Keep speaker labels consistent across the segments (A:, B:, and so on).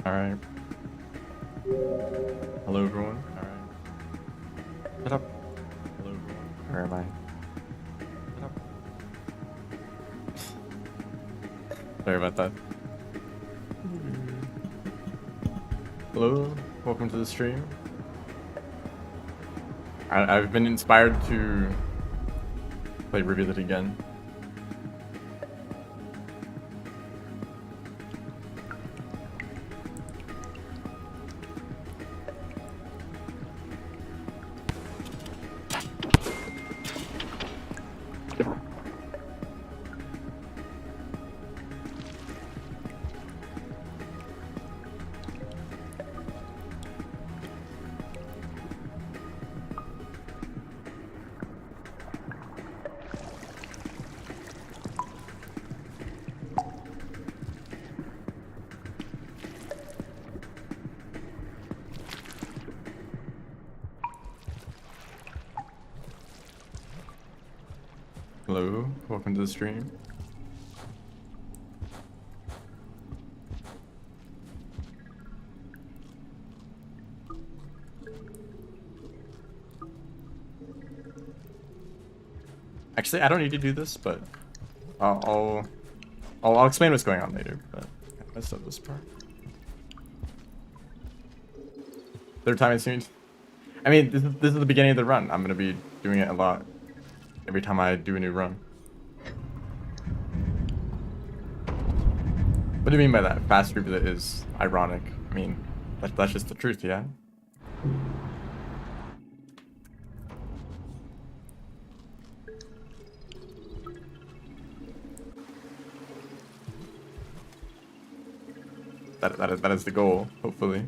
A: Alright. Hello, everyone. Alright. Shut up. Hello, everyone. Where am I? Shut up. Sorry about that. Hello. Welcome to the stream. I've been inspired to play Rivulet again. Hello, welcome to the stream. Actually, I don't need to do this, but I'll explain what's going on later. But I messed up this part. Third time it seems. I mean, this is the beginning of the run. I'm gonna be doing it a lot every time I do a new run. What do you mean by that? Fast Rivulet is ironic. I mean, that's just the truth, yeah? That is the goal, hopefully.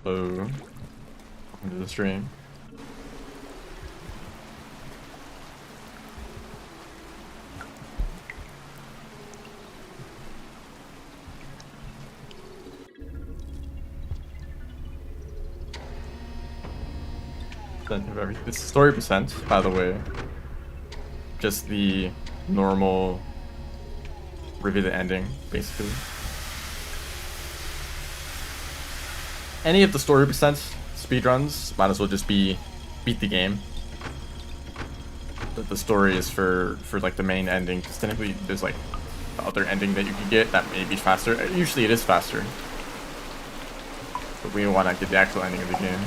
A: Hello. Welcome to the stream. Of everything. It's story percent, by the way. Just the normal Rivulet ending, basically. Any of the story percent speedruns might as well just be beat the game. The story is for like the main ending, because technically there's like the other ending that you can get that may be faster. Usually it is faster, but we want to get the actual ending of the game.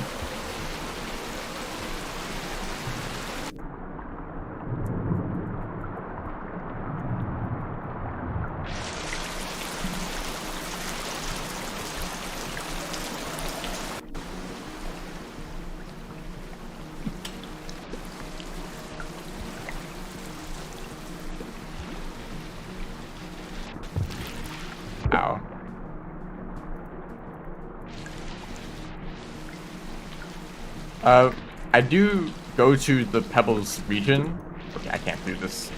A: Ow. I do go to the Pebbles region. Okay, I can't do this.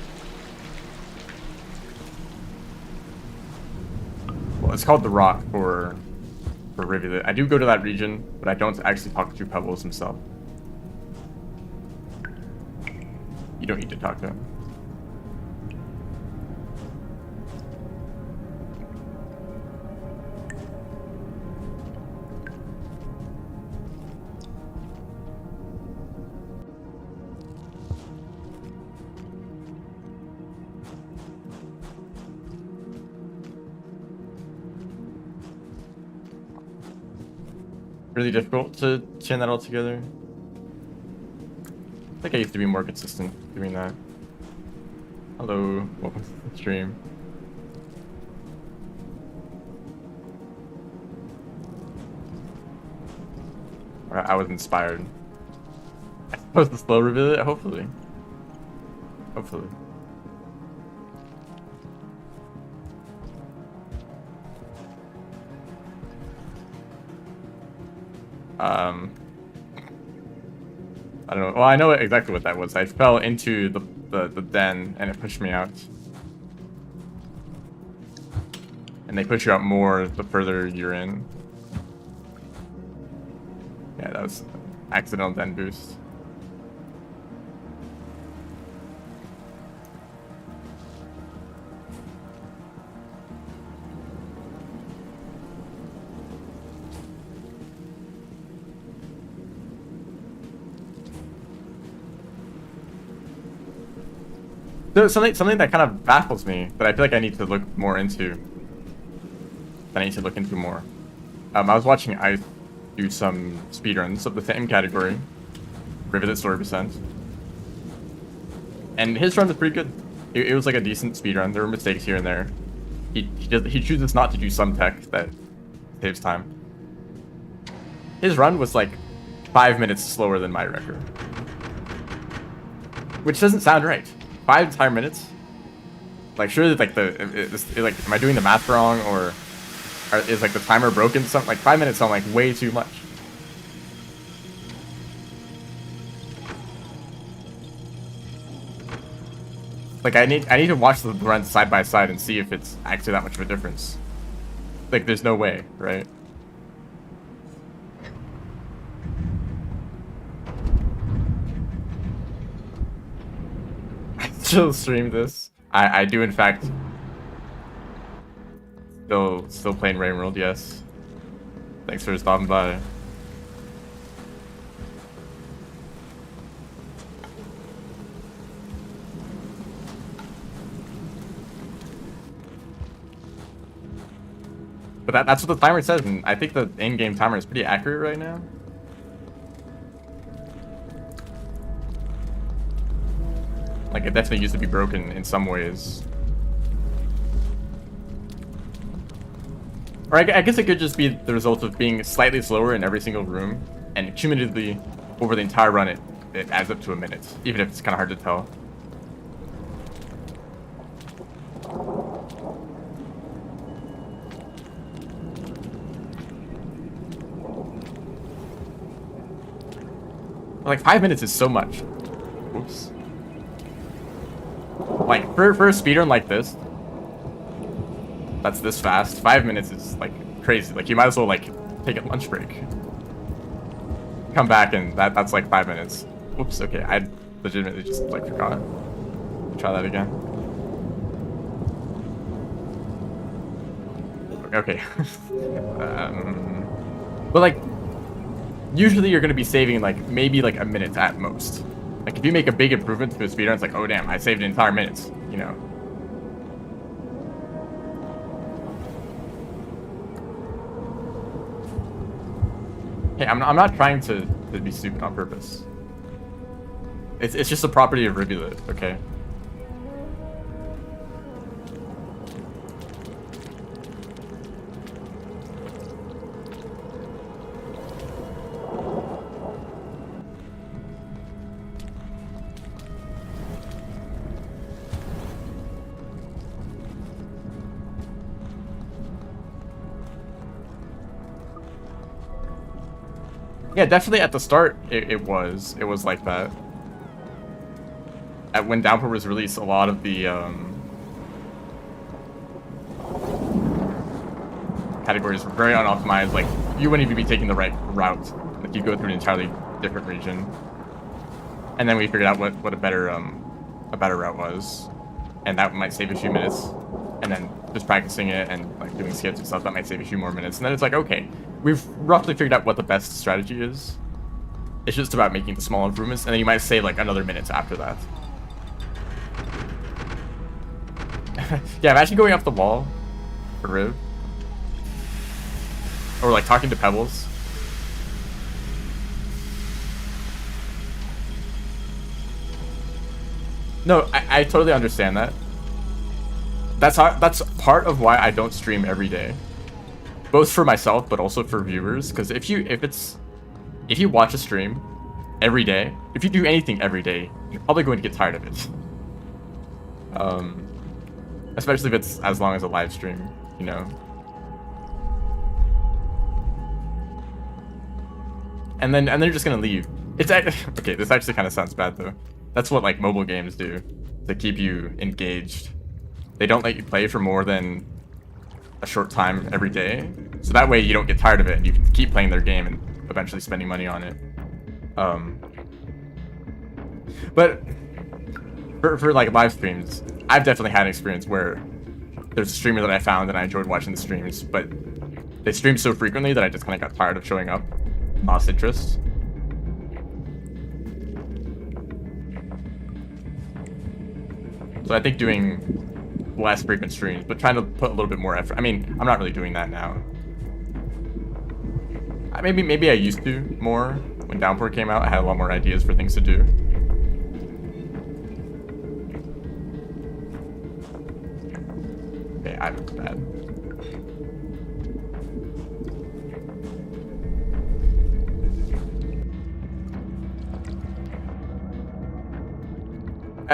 A: Well, it's called the Rock for Rivulet. I do go to that region, but I don't actually talk to Pebbles himself. You don't need to talk to him. Really difficult to chain that all together. I think I used to be more consistent doing that. Hello, welcome to the stream. I was inspired. I suppose the slow reveal it, hopefully. Hopefully. I don't know. Well, I know exactly what that was. I fell into the den, and it pushed me out. And they push you out more the further you're in. Yeah, that was accidental den boost. So something that kind of baffles me that I feel like I need to look more into. That I need to look into more. I was watching Ice do some speedruns of the same category, Rivulet Story Percent, and his run was pretty good. It was like a decent speedrun. There were mistakes here and there. He chooses not to do some tech that saves time. His run was like 5 minutes slower than my record, which doesn't sound right. 5 entire minutes? Like, surely, like, like, am I doing the math wrong, or is, like, the timer broken? Something like 5 minutes sound like way too much. Like, I need to watch the runs side by side and see if it's actually that much of a difference. Like, there's no way, right? Still stream this. I do in fact still playing Rain World, yes. Thanks for stopping by. But that's what the timer says, and I think the in-game timer is pretty accurate right now. Like, it definitely used to be broken in some ways. Or I guess it could just be the result of being slightly slower in every single room, and cumulatively, over the entire run, it adds up to a minute, even if it's kind of hard to tell. Like, 5 minutes is so much. Oops. Like, for a speedrun like this, that's this fast, 5 minutes is, like, crazy. Like, you might as well, like, take a lunch break. Come back, and that's, like, 5 minutes. Whoops, okay, I legitimately just, like, forgot. Try that again. Okay. But, like, usually you're going to be saving, like, maybe, like, a minute at most. Like, if you make a big improvement to a speedrun, it's like, oh, damn, I saved an entire minute, you know? Hey, I'm not trying to be stupid on purpose. It's just a property of Rivulet, okay? Yeah, definitely at the start, it was like that. When Downpour was released, a lot of the categories were very unoptimized. Like, you wouldn't even be taking the right route. Like, you'd go through an entirely different region. And then we figured out what a better route was, and that might save a few minutes. And then just practicing it and, like, doing skips and stuff, that might save a few more minutes. And then it's like, okay, we've roughly figured out what the best strategy is. It's just about making the small improvements, and then you might save, like, another minute after that. Yeah, imagine going off the wall for Riv. Or, like, talking to Pebbles. No, I totally understand that. That's part of why I don't stream every day. Both for myself, but also for viewers. Because if you watch a stream every day, if you do anything every day, you're probably going to get tired of it. Especially if it's as long as a live stream, you know. And then you're just gonna leave. It's okay. This actually kind of sounds bad though. That's what like mobile games do to keep you engaged. They don't let you play for more than a short time every day, so that way you don't get tired of it and you can keep playing their game and eventually spending money on it. But for like live streams, I've definitely had an experience where there's a streamer that I found and I enjoyed watching the streams, but they stream so frequently that I just kind of got tired of showing up, lost interest. So I think doing less frequent streams, but trying to put a little bit more effort. I mean, I'm not really doing that now. Maybe I used to more. When Downpour came out, I had a lot more ideas for things to do. Okay, I look bad.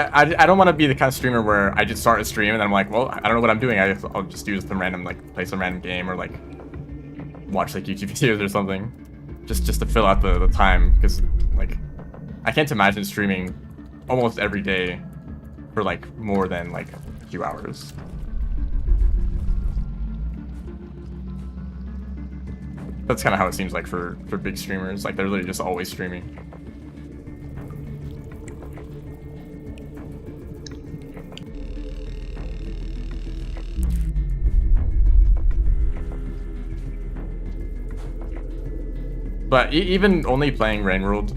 A: I don't want to be the kind of streamer where I just start a stream and then I'm like, well, I don't know what I'm doing. I'll just do some random, like, play some random game or like watch like YouTube videos or something, just to fill out the time, because like I can't imagine streaming almost every day for like more than like a few hours. That's kind of how it seems like for big streamers. Like they're literally just always streaming. But even only playing Rain World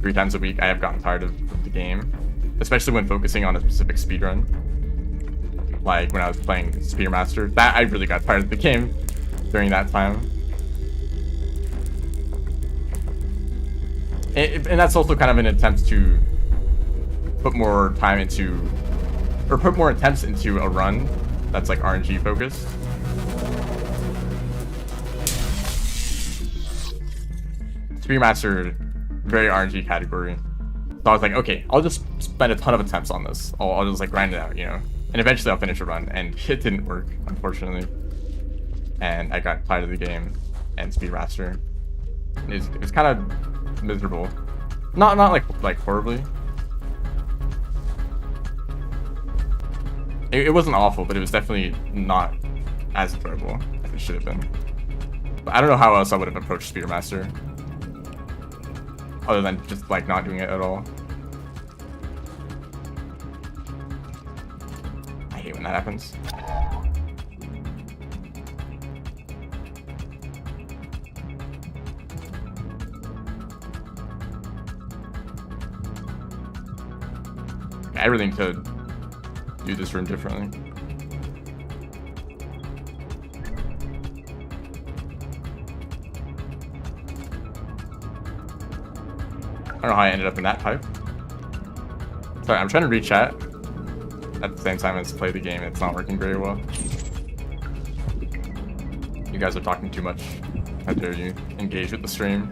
A: 3 times a week, I have gotten tired of the game, especially when focusing on a specific speedrun. Like when I was playing Speedmaster, that I really got tired of the game during that time. And that's also kind of an attempt to put more time into, or put more attempts into a run that's like RNG focused. Speedmaster, very RNG category. So I was like, okay, I'll just spend a ton of attempts on this. I'll just like grind it out, you know? And eventually I'll finish a run, and it didn't work, unfortunately. And I got tired of the game and Speedmaster. It was kind of miserable. Not like horribly. It wasn't awful, but it was definitely not as enjoyable as it should have been. But I don't know how else I would have approached Speedmaster, other than just like not doing it at all. I hate when that happens. I really need to do this room differently. I don't know how I ended up in that pipe. Sorry, I'm trying to read chat at the same time as play the game. It's not working very well. You guys are talking too much. How dare you engage with the stream?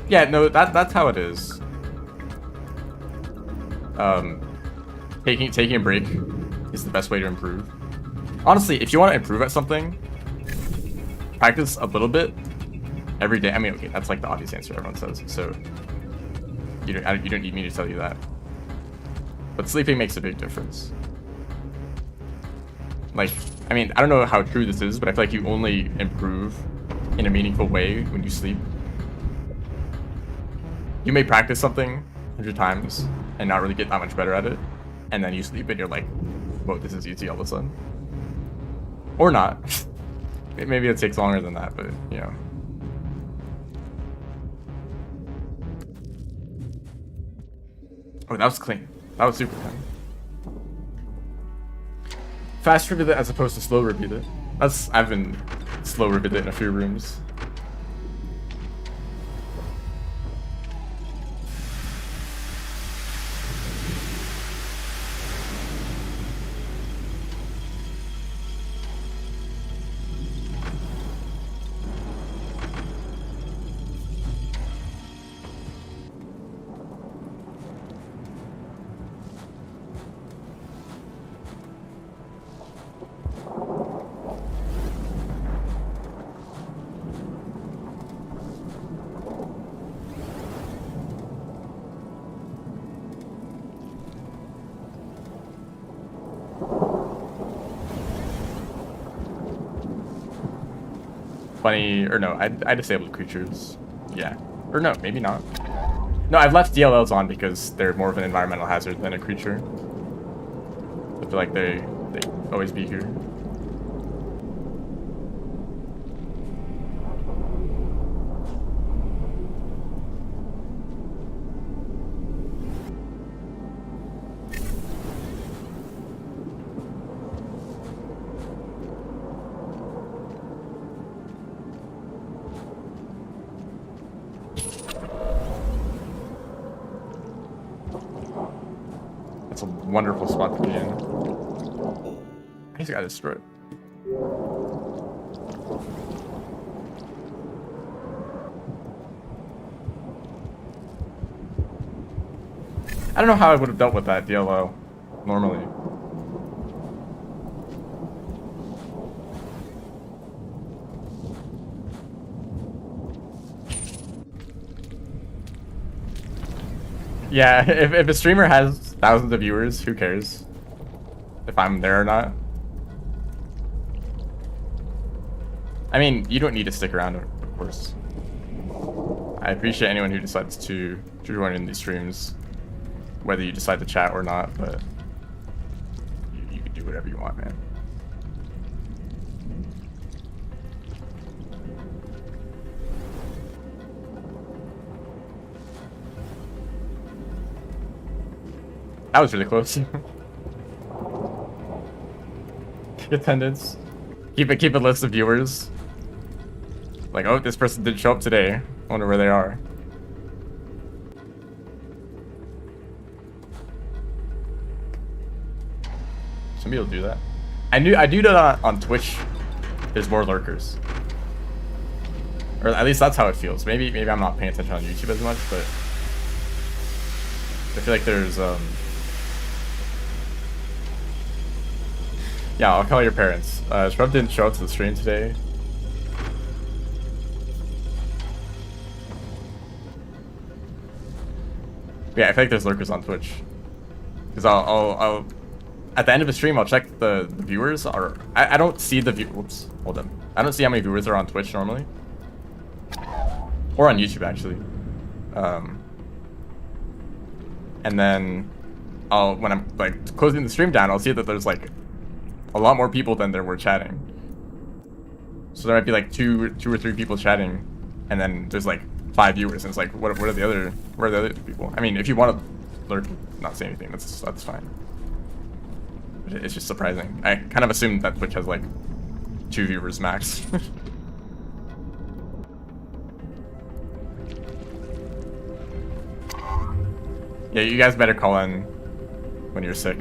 A: Yeah, no, that's how it is. Taking a break is the best way to improve. Honestly, if you want to improve at something, practice a little bit every day. I mean, okay, that's like the obvious answer everyone says, so you don't need me to tell you that. But sleeping makes a big difference. Like, I mean, I don't know how true this is, but I feel like you only improve in a meaningful way when you sleep. You may practice something 100 times and not really get that much better at it, and then you sleep and you're like, whoa, this is easy all of a sudden. Or not. Maybe it takes longer than that, but you know. Oh, that was clean. That was super clean. Fast repeat it as opposed to slow repeat it. I've been slow repeat it in a few rooms. funny, or no, I disabled creatures. Yeah. Or no, maybe not. No, I've left DLLs on because they're more of an environmental hazard than a creature. I feel like they always be here. That's a wonderful spot to be in. I just got destroyed. I don't know how I would have dealt with that DLO normally. Yeah, if a streamer has thousands of viewers, who cares if I'm there or not? I mean, you don't need to stick around, of course. I appreciate anyone who decides to join in these streams, whether you decide to chat or not, but you can do whatever you want, man. That was really close. Attendance. Keep a list of viewers. Like, oh, this person didn't show up today. I wonder where they are. Some people do that. I do that on Twitch. There's more lurkers, or at least that's how it feels. Maybe I'm not paying attention on YouTube as much, but I feel like there's yeah, I'll call your parents. Shrub didn't show up to the stream today. Yeah, I feel like there's lurkers on Twitch. Because I'll at the end of a stream, I'll check the viewers. Or I don't see the view. Whoops, hold on. I don't see how many viewers are on Twitch normally, or on YouTube actually. And then when I'm like closing the stream down, I'll see that there's like a lot more people than there were chatting. So there might be like two or three people chatting, and then there's like 5 viewers, and it's like, where are the other people? I mean, if you want to lurk, not say anything, that's fine. But it's just surprising. I kind of assumed that Twitch has like 2 viewers max. Yeah, you guys better call in when you're sick.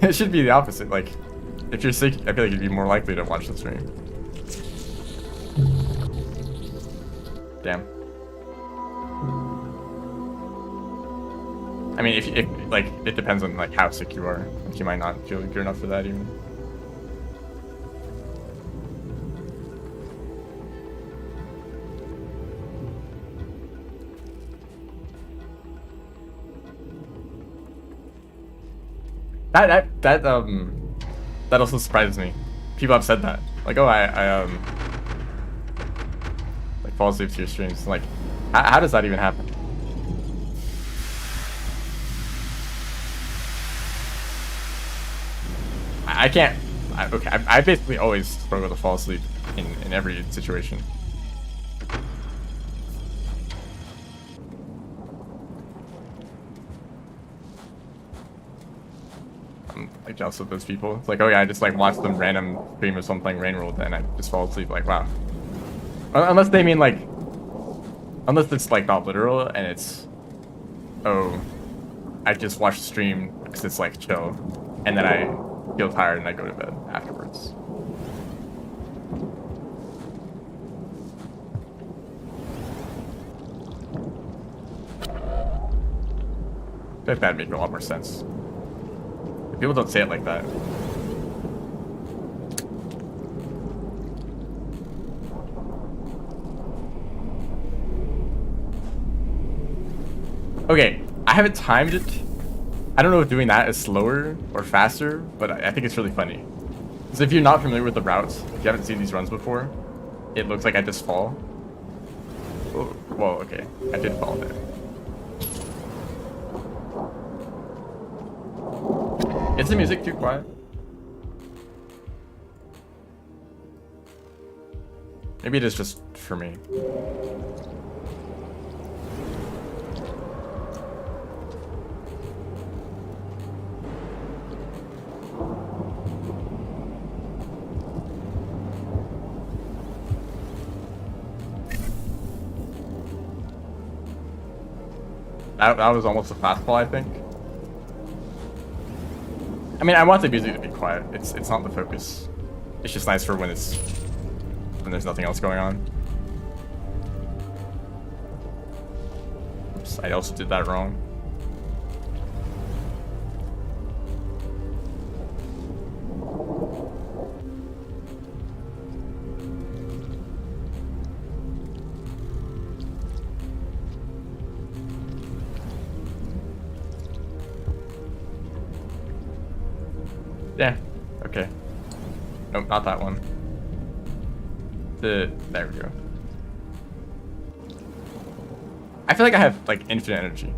A: It should be the opposite. Like, if you're sick, I feel like you'd be more likely to watch the stream. Damn. I mean, if like, it depends on like how sick you are. Like, you might not feel good enough for that even. That also surprises me. People have said that. Like, oh, I like fall asleep to your streams. Like, how does that even happen? I can't. Okay, I basically always struggle to fall asleep in every situation. I'm like jealous of those people. It's like, oh yeah, I just like watch them random stream of someone playing Rain World and I just fall asleep. Like, wow. Unless they mean like, unless it's like not literal and it's, oh, I just watch the stream because it's like chill, and then I feel tired and I go to bed afterwards. I feel like that'd make a lot more sense. People don't say it like that. Okay, I haven't timed it. I don't know if doing that is slower or faster, but I think it's really funny. Because if you're not familiar with the routes, if you haven't seen these runs before, it looks like I just fall. Oh, well, okay. I did fall there. Is the music too quiet? Maybe it is just for me. That was almost a fastball, I think. I mean, I want the music to be quiet. It's not the focus. It's just nice for when there's nothing else going on. Oops, I also did that wrong. Yeah, okay. Nope, not that one. There we go. I feel like I have like infinite energy.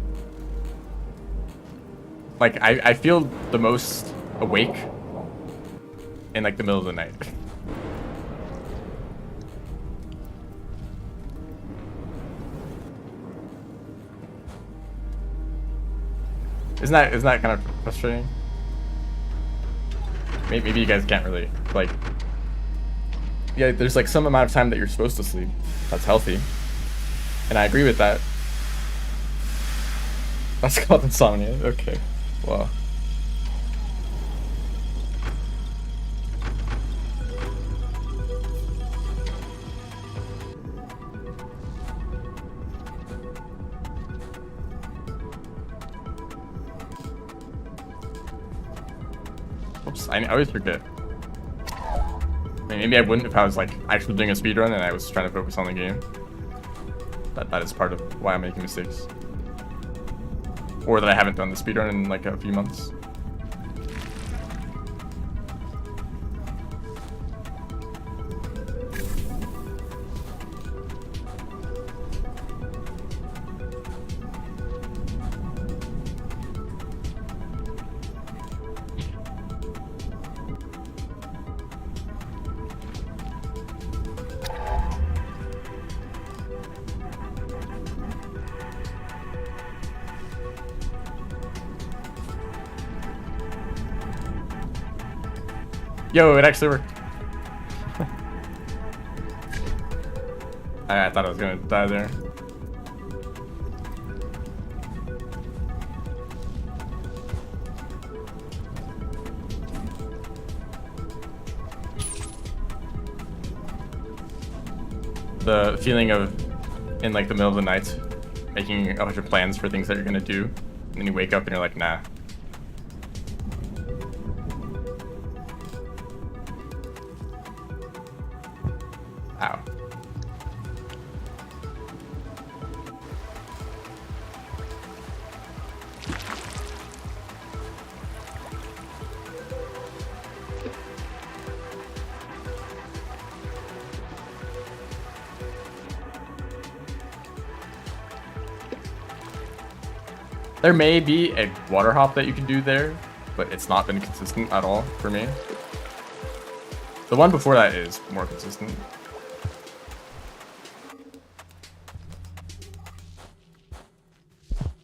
A: Like I feel the most awake in like the middle of the night. Isn't that kind of frustrating? Maybe you guys can't really, like, yeah, there's like some amount of time that you're supposed to sleep. That's healthy. And I agree with that. That's called insomnia. Okay. Well. Oops, I always forget. I mean, maybe I wouldn't if I was like actually doing a speedrun and I was trying to focus on the game. That is part of why I'm making mistakes. Or that I haven't done the speedrun in like a few months. Yo, it actually worked. I thought I was gonna die there. The feeling of, in like the middle of the night, making a bunch of plans for things that you're gonna do, and then you wake up and you're like, nah. Ow. There may be a water hop that you can do there, but it's not been consistent at all for me. The one before that is more consistent.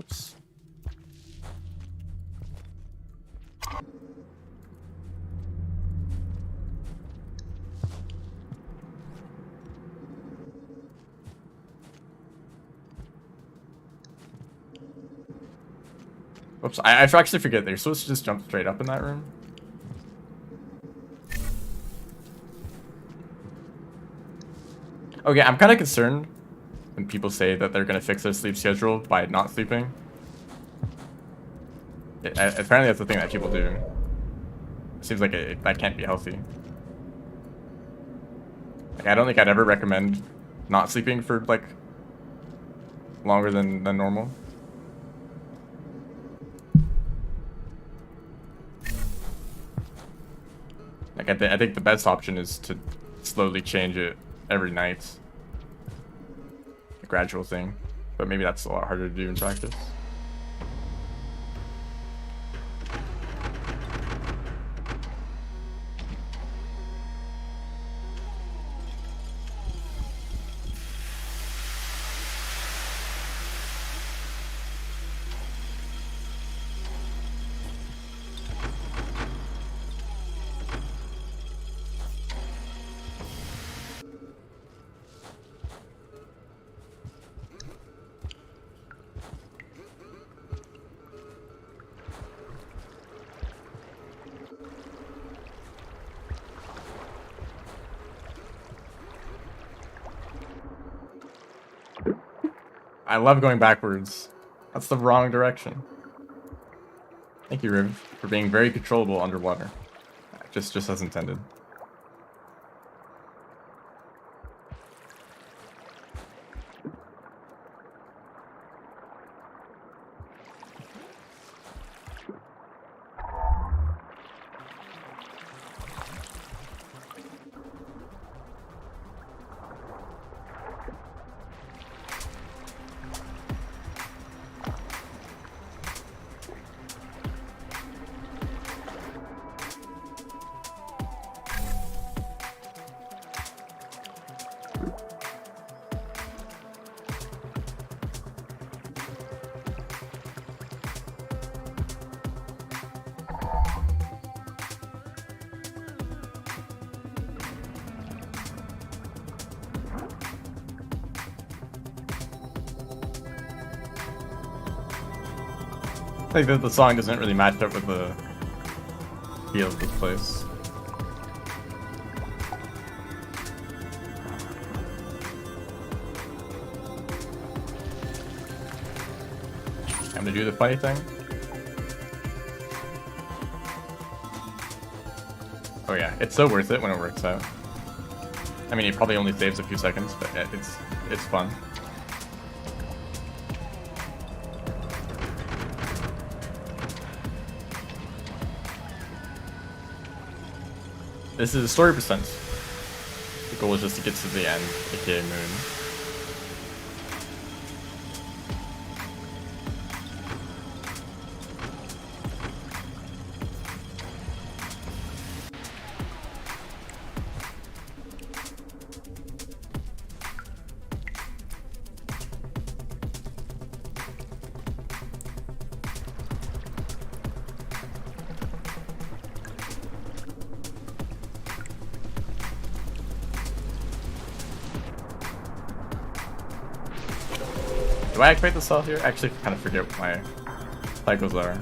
A: Oops. Oops, I actually forget they're supposed to just jump straight up in that room. Okay, I'm kind of concerned when people say that they're going to fix their sleep schedule by not sleeping. Apparently that's the thing that people do. It seems like that can't be healthy. Like, I don't think I'd ever recommend not sleeping for like longer than normal. Like, I think the best option is to slowly change it every night. A gradual thing. But maybe that's a lot harder to do in practice. I love going backwards. That's the wrong direction. Thank you, Riv, for being very controllable underwater. Just as intended. I think that the song doesn't really match up with the feel of this place. I'm gonna do the funny thing. Oh yeah, it's so worth it when it works out. I mean, it probably only saves a few seconds, but it's fun. This is a story percent. The goal is just to get to the end, aka moon. Do I activate the cell here? I actually kind of forget what my cycles are.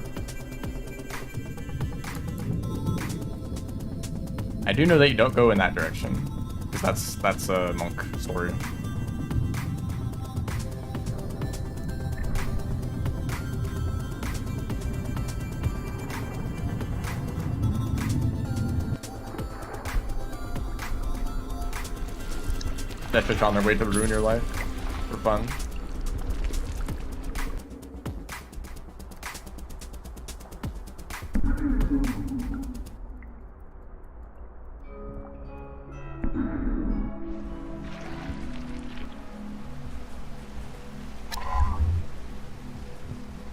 A: I do know that you don't go in that direction, because that's a monk story. That fish on their way to ruin your life for fun.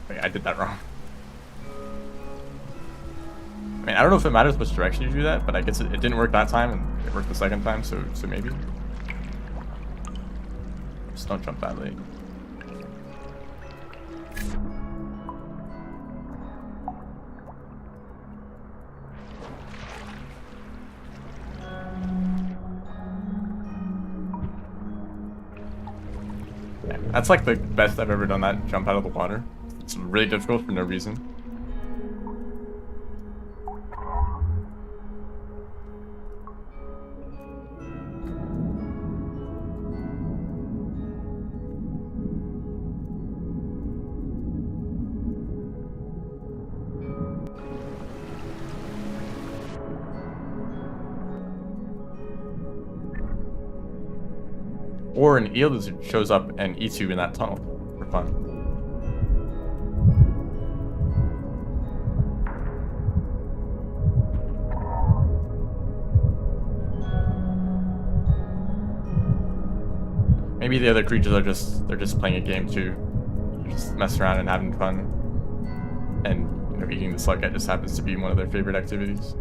A: Wait, I did that wrong. I mean, I don't know if it matters which direction you do that, but I guess it didn't work that time, and it worked the second time, so maybe. Just don't jump that late. Yeah, that's like the best I've ever done that jump out of the water. It's really difficult for no reason. Or an eel lizard shows up and eats you in that tunnel for fun. maybe the other creatures are they're just playing a game too. They're just messing around and having fun. And you know, eating the slughead just happens to be one of their favorite activities.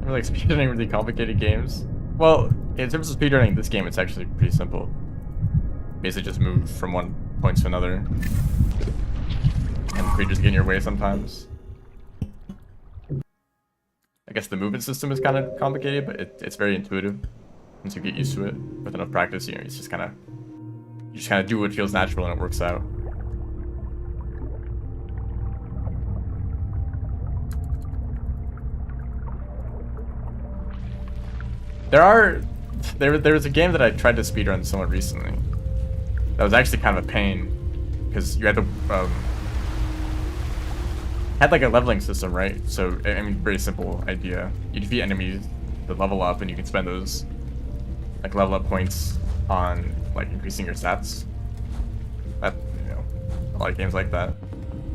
A: Like speedrunning really complicated games. Well, in terms of speedrunning this game, it's actually pretty simple. Basically just move from one point to another. And creatures get in your way sometimes. I guess the movement system is kind of complicated, but it's very intuitive. Once you get used to it, with enough practice, you know, you just kind of do what feels natural and it works out. There was a game that I tried to speedrun somewhat recently. That was actually kind of a pain, because you had to had like a leveling system, right? So I mean, very simple idea. You defeat enemies to level up, and you can spend those like level up points on like increasing your stats. That, you know, a lot of games like that.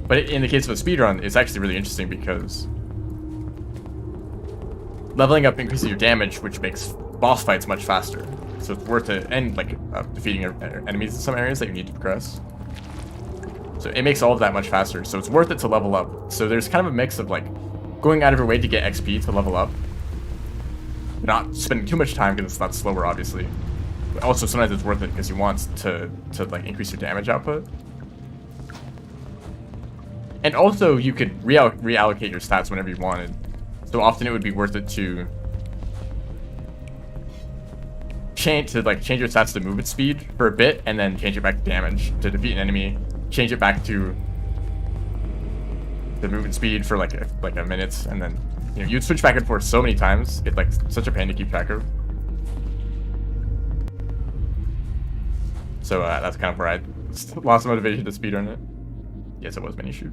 A: But in the case of a speedrun, it's actually really interesting because leveling up increases your damage, which makes boss fights much faster. So it's worth it, and like defeating enemies in some areas that you need to progress. So it makes all of that much faster. So it's worth it to level up. So there's kind of a mix of like going out of your way to get XP to level up, not spending too much time because it's not slower, obviously. But also sometimes it's worth it because you want to like increase your damage output. And also you could reallocate your stats whenever you wanted. So often it would be worth it to change your stats to movement speed for a bit, and then change it back to damage to defeat an enemy. Change it back to the movement speed for like a minute, and then you know you'd switch back and forth so many times. It's like such a pain to keep track of. So that's kind of where I lost motivation to speedrun it. Yes, it was mini shoot.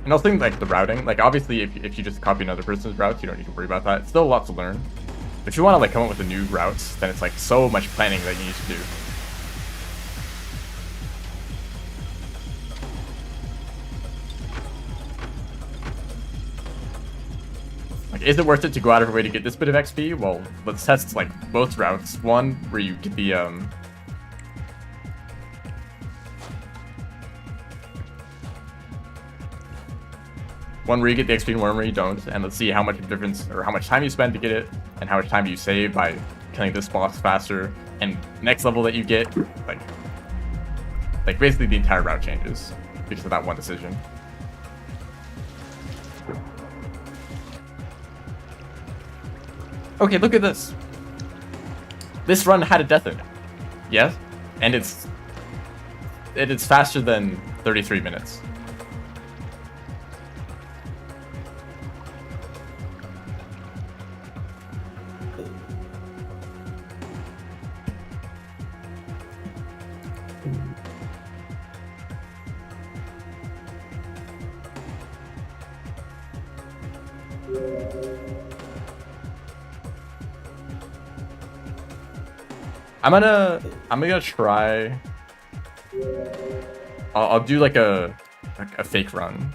A: And also like the routing, like obviously if you just copy another person's routes, you don't need to worry about that. It's still a lot to learn. But if you want to like come up with a new routes, then it's like so much planning that you need to do. Like, is it worth it to go out of your way to get this bit of XP? Well, let's test like both routes. One where you get the one where you get the XP and one where you don't, and let's see how much difference or how much time you spend to get it, and how much time you save by killing this boss faster. And next level that you get, like basically the entire route changes because of that one decision. Okay, look at this. This run had a death in it. Yes, and it's faster than 33 minutes. I'm gonna try. I'll do like a fake run.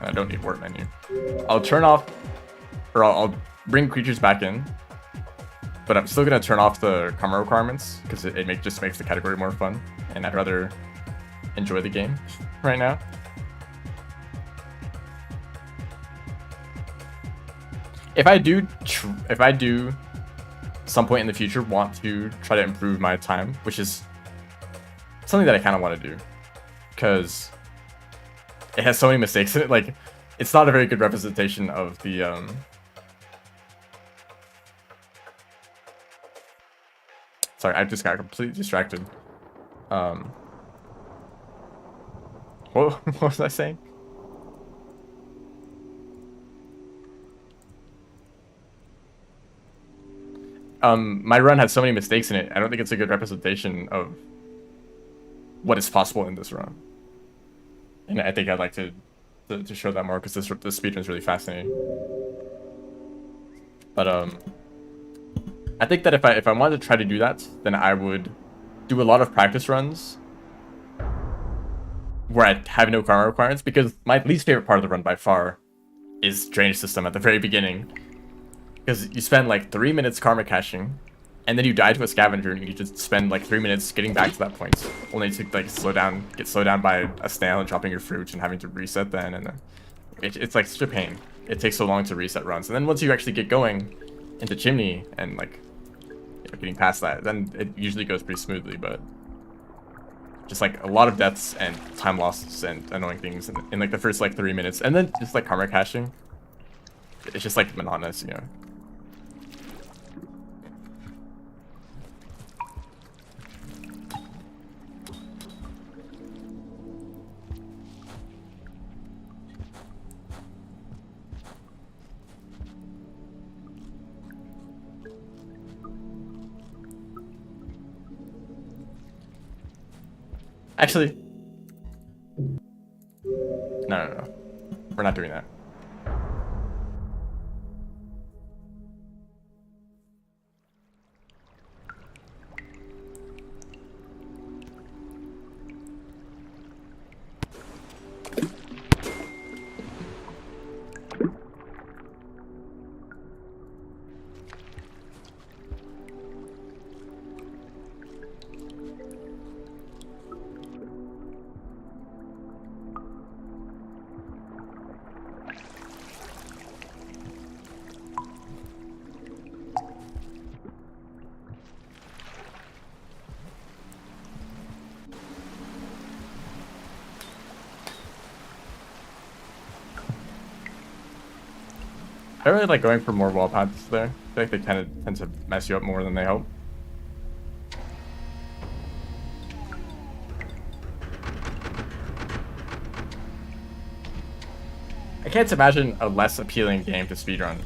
A: I don't need word menu. I'll turn off, or I'll bring creatures back in, but I'm still gonna turn off the karma requirements because it just makes the category more fun, and I'd rather enjoy the game right now. If I do some point in the future want to try to improve my time, which is something that I kind of want to do because it has so many mistakes in it. Like, it's not a very good representation of the sorry, I just got completely distracted. What was I saying? My run had so many mistakes in it. I don't think it's a good representation of what is possible in this run. And I think I'd like to show that more because this speedrun is really fascinating. But I think that if I wanted to try to do that, then I would do a lot of practice runs where I have no karma requirements, because my least favorite part of the run by far is drainage system at the very beginning. Because you spend like 3 minutes karma caching, and then you die to a scavenger, and you just spend like 3 minutes getting back to that point, only to like get slowed down by a snail and dropping your fruit and having to reset then, and it's like such a pain. It takes so long to reset runs, and then once you actually get going into Chimney and like getting past that, then it usually goes pretty smoothly. But just like a lot of deaths and time losses and annoying things in like the first like 3 minutes, and then just like karma caching, it's just like monotonous, you know. Actually, no. We're not doing that. I really like going for more wall paths there. I feel like they kind of tend to mess you up more than they help. I can't imagine a less appealing game to speedrun.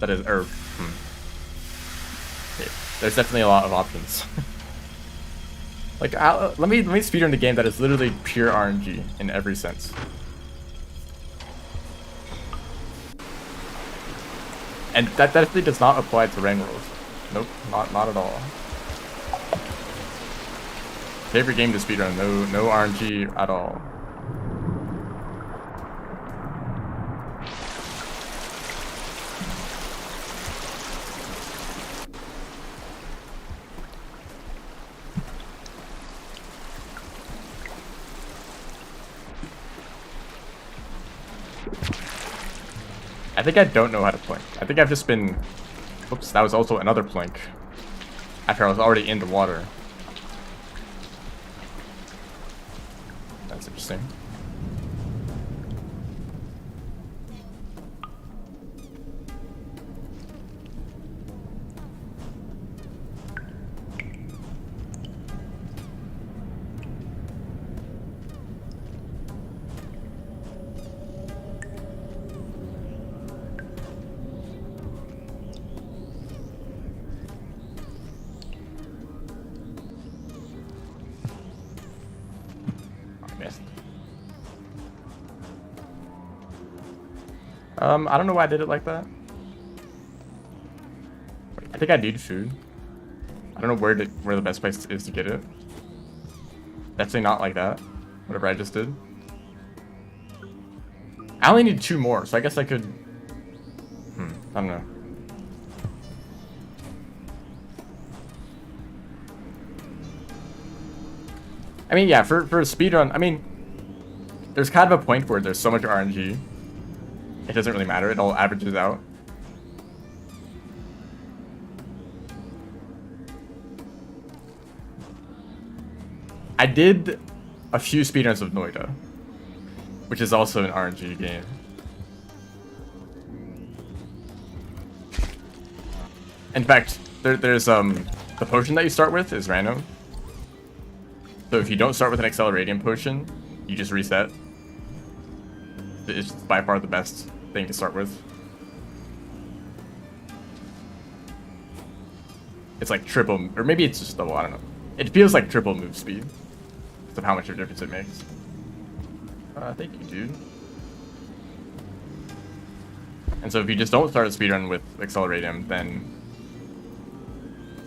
A: That is, okay. There's definitely a lot of options. Like, let me speedrun the game that is literally pure RNG in every sense. And that definitely does not apply to rain rules. Nope, not at all. Favorite game to speedrun, no RNG at all. I think I don't know how to plink. I think I've just been... Oops, that was also another plink. After I was already in the water. That's interesting. I don't know why I did it like that. I think I need food. I don't know where the best place is to get it. Definitely not like that. Whatever I just did. I only need 2 more, so I guess I could... I don't know. I mean, yeah, for a speedrun, I mean, there's kind of a point where there's so much RNG. It doesn't really matter, it all averages out. I did a few speedruns of Noida, which is also an RNG game. In fact, there's the potion that you start with is random. So if you don't start with an Acceleradium potion, you just reset. It's by far the best thing to start with. It's like triple, or maybe it's just double, I don't know. It feels like triple move speed of how much of a difference it makes. Thank you, dude. And so if you just don't start a speedrun with Acceleradium, then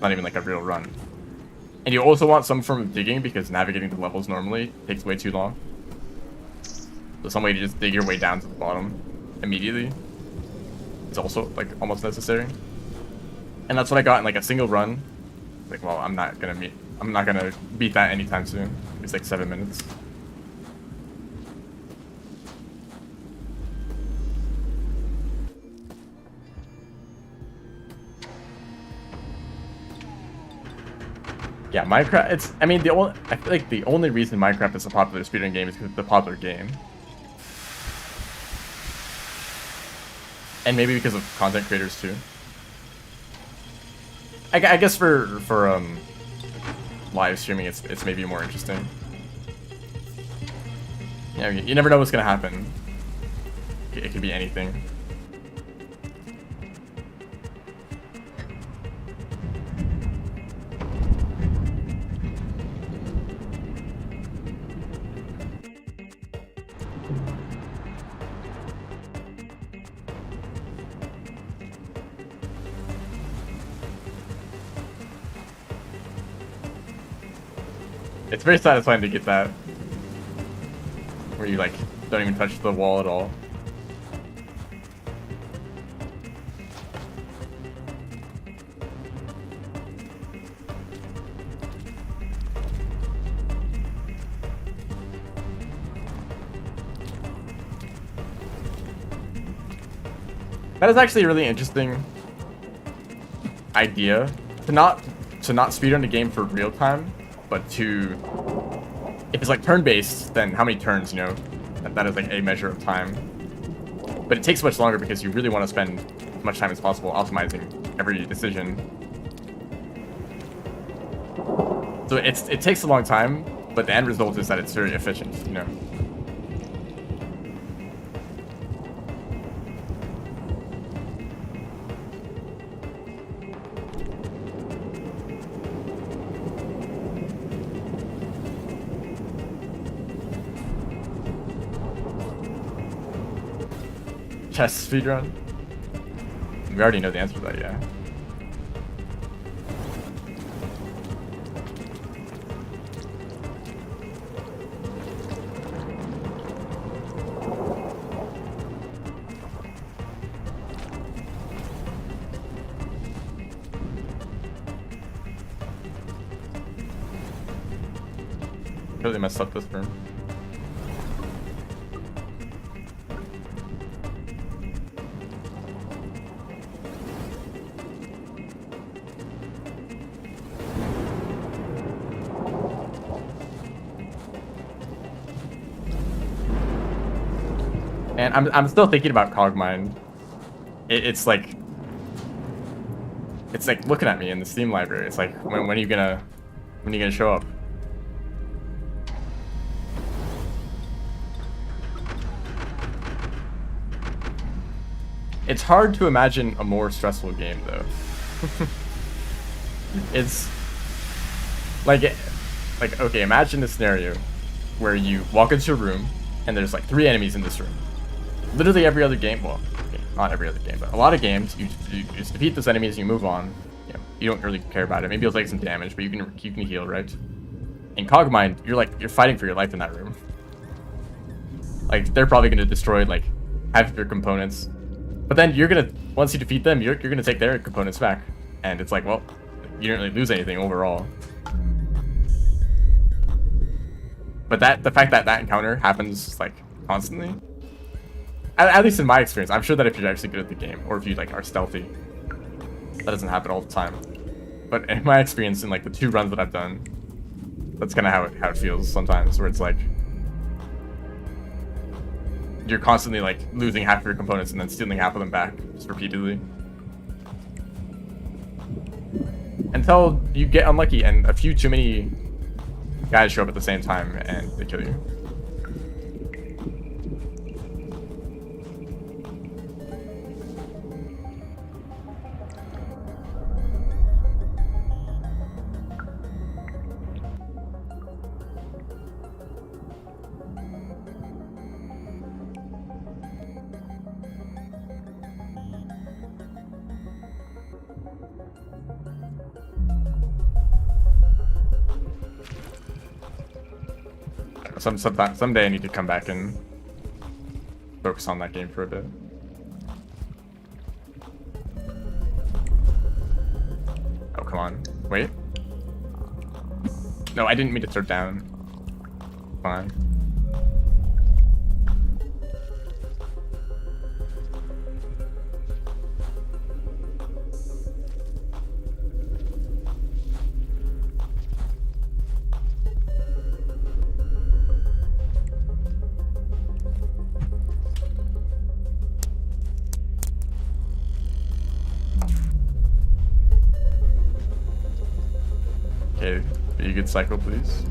A: not even like a real run. And you also want some form of digging because navigating the levels normally takes way too long. So some way to just dig your way down to the bottom immediately is also like almost necessary. And that's what I got in like a single run. Like, well, I'm not gonna beat that anytime soon. It's like 7 minutes. Yeah, Minecraft, I feel like the only reason Minecraft is a popular speedrun game is because it's a popular game. And maybe because of content creators too. I guess for live streaming it's maybe more interesting. Yeah, you never know what's gonna happen. It could be anything. It's very satisfying to get that, where you like don't even touch the wall at all. That is actually a really interesting idea to not speedrun a game for real time. But if it's like turn-based, then how many turns, you know, that is like a measure of time. But it takes much longer because you really want to spend as much time as possible optimizing every decision. So it takes a long time, but the end result is that it's very efficient, you know. Chess speedrun? We already know the answer to that, yeah. Really messed up this room. And I'm still thinking about Cogmind. It's like looking at me in the Steam library. It's like when are you gonna show up? It's hard to imagine a more stressful game though. It's like okay, imagine a scenario where you walk into a room and there's like 3 enemies in this room. Literally every other game, well, okay, not every other game, but a lot of games, you just defeat those enemies and you move on. You know, you don't really care about it. Maybe you'll take some damage, but you can heal, right? In Cogmind, you're fighting for your life in that room. Like they're probably gonna destroy like half of your components, but then once you defeat them, you're gonna take their components back, and it's like, well, you didn't really lose anything overall. But the fact that encounter happens like constantly. At least in my experience, I'm sure that if you're actually good at the game, or if you like are stealthy, that doesn't happen all the time. But in my experience, in like the 2 runs that I've done, that's kind of how it feels sometimes, where it's like you're constantly like losing half of your components and then stealing half of them back just repeatedly, until you get unlucky and a few too many guys show up at the same time and they kill you. Someday I need to come back and focus on that game for a bit. Oh, come on. Wait. No, I didn't mean to throw down. Fine. Okay, be a good cycle, please.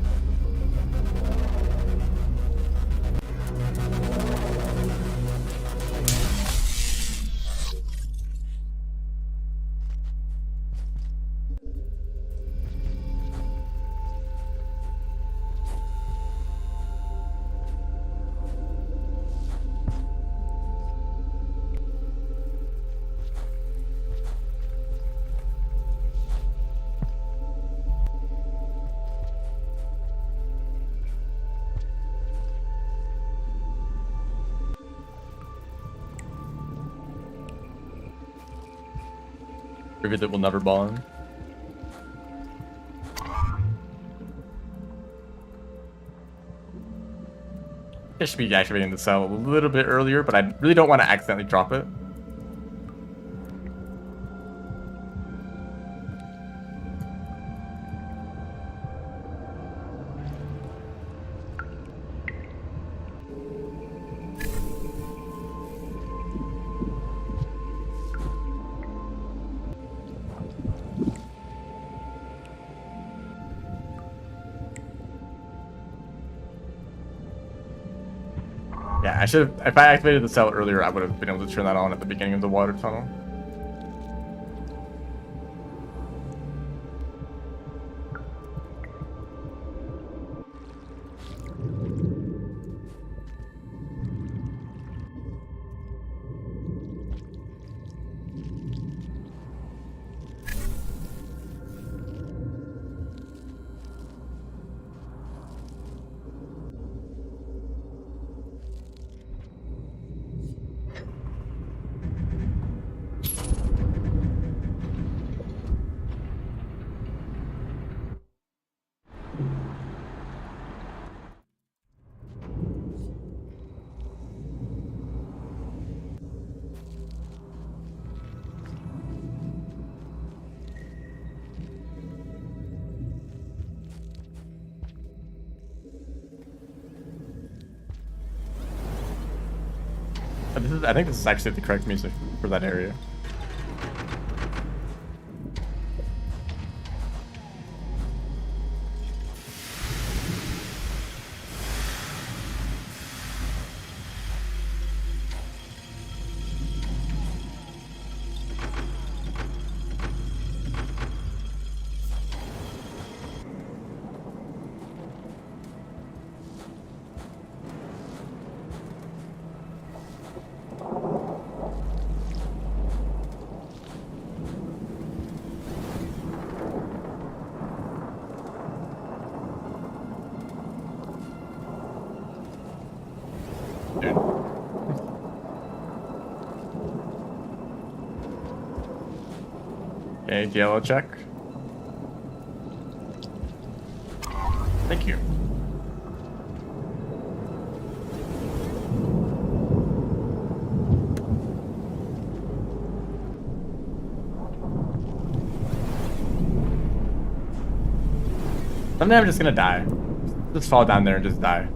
A: Rivulet will never ball in. I should be activating the cell a little bit earlier, but I really don't want to accidentally drop it. Yeah, I should have, if I activated the cell earlier, I would have been able to turn that on at the beginning of the water tunnel. I think this is actually the correct music for that area. Okay, yellow check. Thank you. Someday I'm just gonna die. Just fall down there and just die.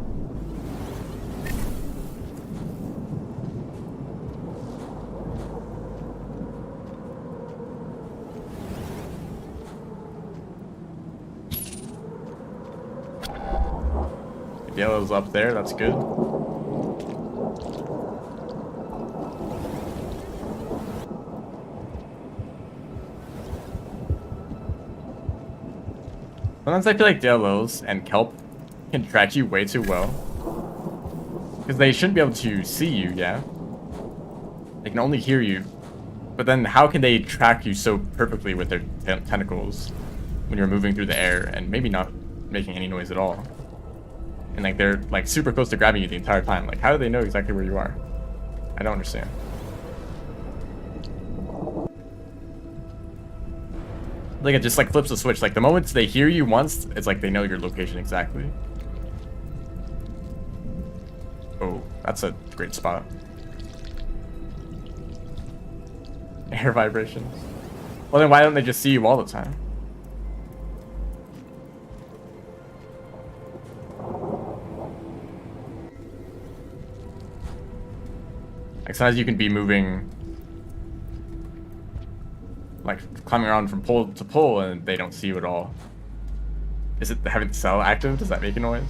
A: Yellow's up there, that's good. Sometimes I feel like yellows and kelp can track you way too well. Because they shouldn't be able to see you, yeah? They can only hear you. But then how can they track you so perfectly with their tentacles when you're moving through the air and maybe not making any noise at all? and like they're like super close to grabbing you the entire time. Like, how do they know exactly where you are? I don't understand. Like, it just like flips the switch. Like, the moment they hear you once, it's like they know your location exactly. Oh, that's a great spot. Air vibrations. Well, then why don't they just see you all the time? Like, sometimes you can be moving, like climbing around from pole to pole, and they don't see you at all. Is it having the cell active? Does that make a noise?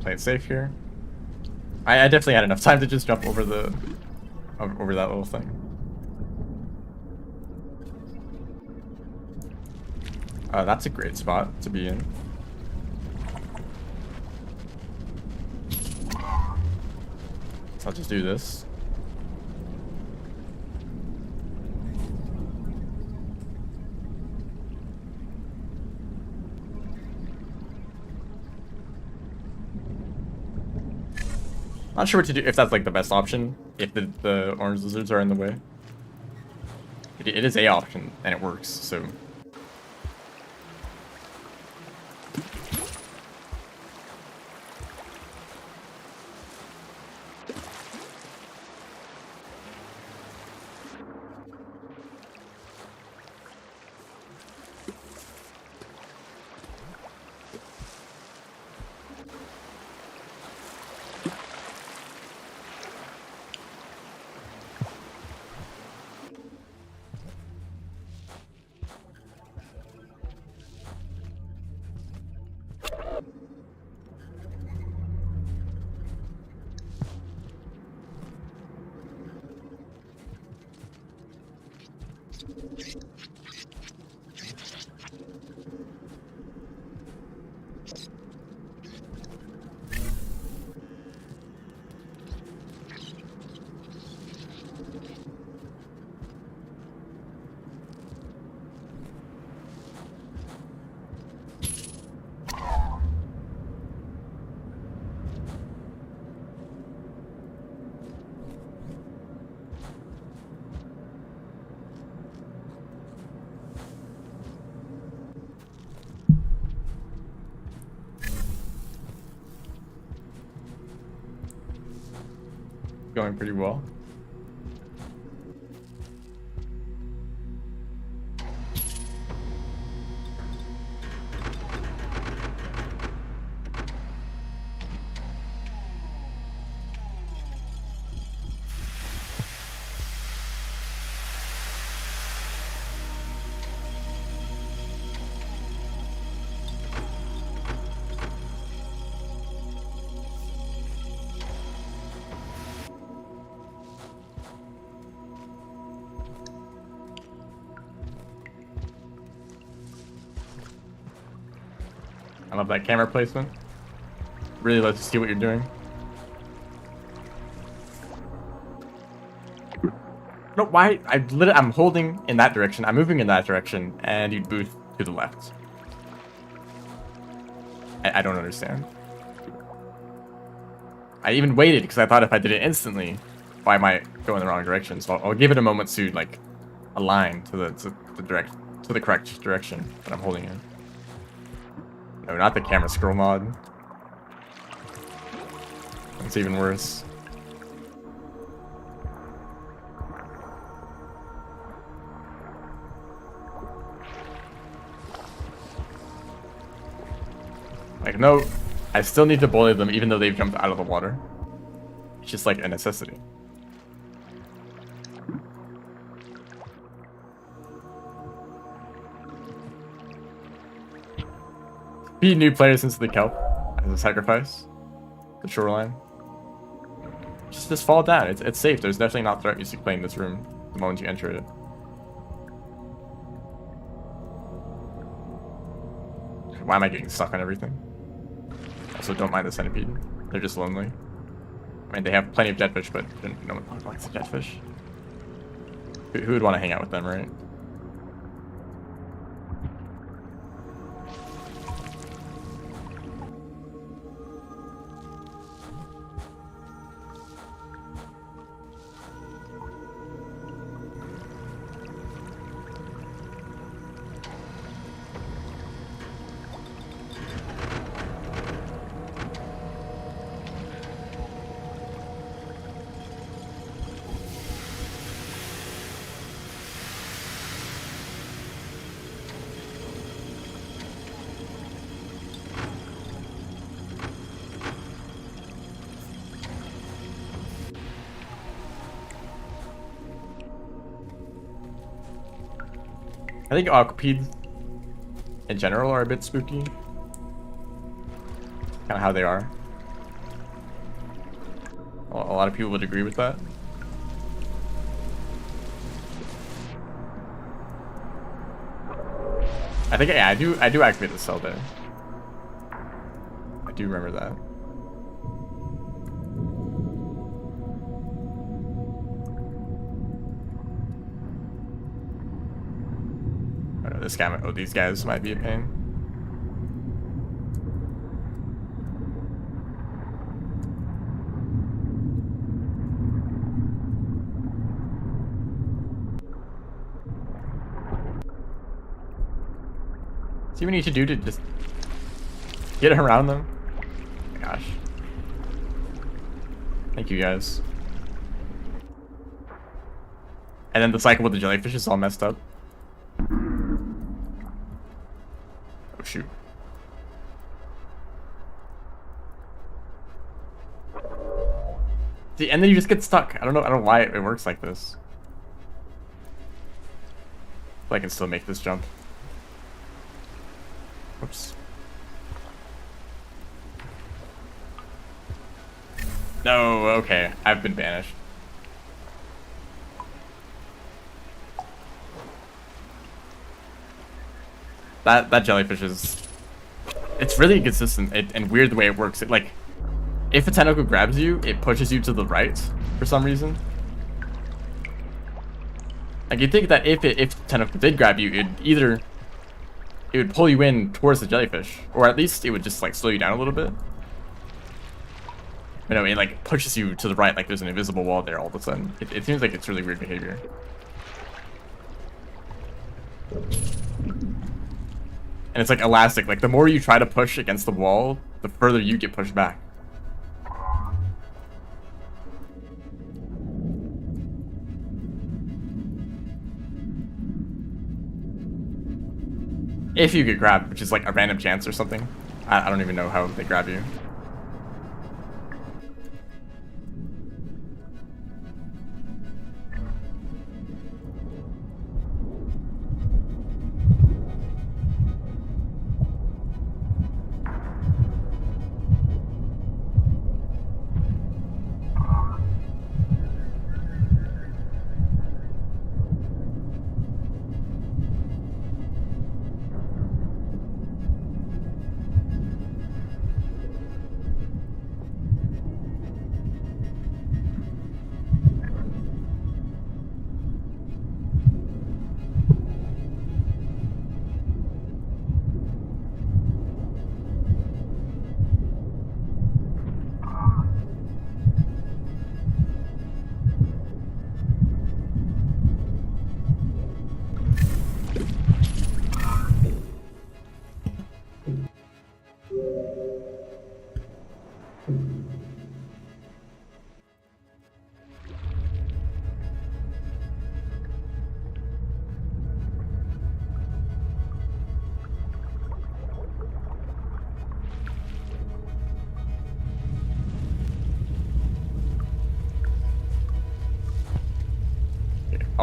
A: Play it safe here. I definitely had enough time to just jump over the over that little thing. That's a great spot to be in. So I'll just do this. Not sure what to do, if that's like the best option, if the orange lizards are in the way. It is a option, and it works, so. Going pretty well. I love that camera placement. Really lets you see what you're doing. No, why? I'm holding in that direction. I'm moving in that direction, and you'd boost to the left. I don't understand. I even waited because I thought if I did it instantly, I might go in the wrong direction. So I'll give it a moment to like align to the correct direction that I'm holding in. No, not the camera scroll mod. That's even worse. Like, no, I still need to bully them even though they've jumped out of the water. It's just like a necessity. Be new players into the kelp as a sacrifice. The shoreline. Just fall down. It's safe. There's definitely not threat music playing in this room the moment you enter it. Why am I getting stuck on everything? Also, don't mind the centipede. They're just lonely. I mean, they have plenty of jetfish, but no one likes the jetfish. Who would want to hang out with them, right? I think aquapedes in general are a bit spooky. Kind of how they are. A lot of people would agree with that. I think, yeah, I do activate the cell there. I do remember that. This guy, oh, these guys might be a pain. See what we need to do to just get around them? Oh my gosh. Thank you guys. And then the cycle with the jellyfish is all messed up. Oh shoot. See, and then you just get stuck. I don't know why it works like this. But I can still make this jump. Oops. No, okay. I've been banished. That jellyfish is... It's really inconsistent and weird the way it works. It, like, if a tentacle grabs you, it pushes you to the right for some reason. Like, you'd think that if the tentacle did grab you, it would pull you in towards the jellyfish, or at least it would just like slow you down a little bit. But no, it like pushes you to the right, like there's an invisible wall there all of a sudden. It seems like it's really weird behavior. And it's like elastic. Like the more you try to push against the wall, the further you get pushed back. If you get grabbed, which is like a random chance or something. I don't even know how they grab you.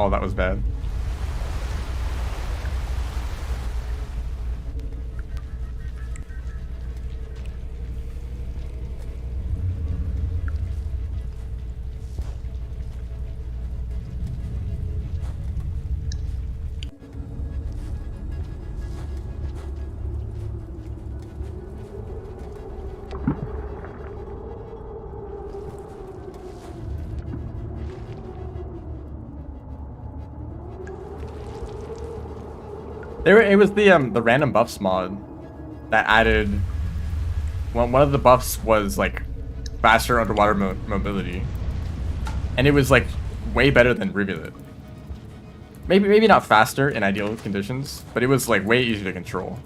A: Oh, that was bad. It was the random buffs mod that added one of the buffs was like faster underwater mobility, and it was like way better than Rivulet. Maybe not faster in ideal conditions, but it was like way easier to control.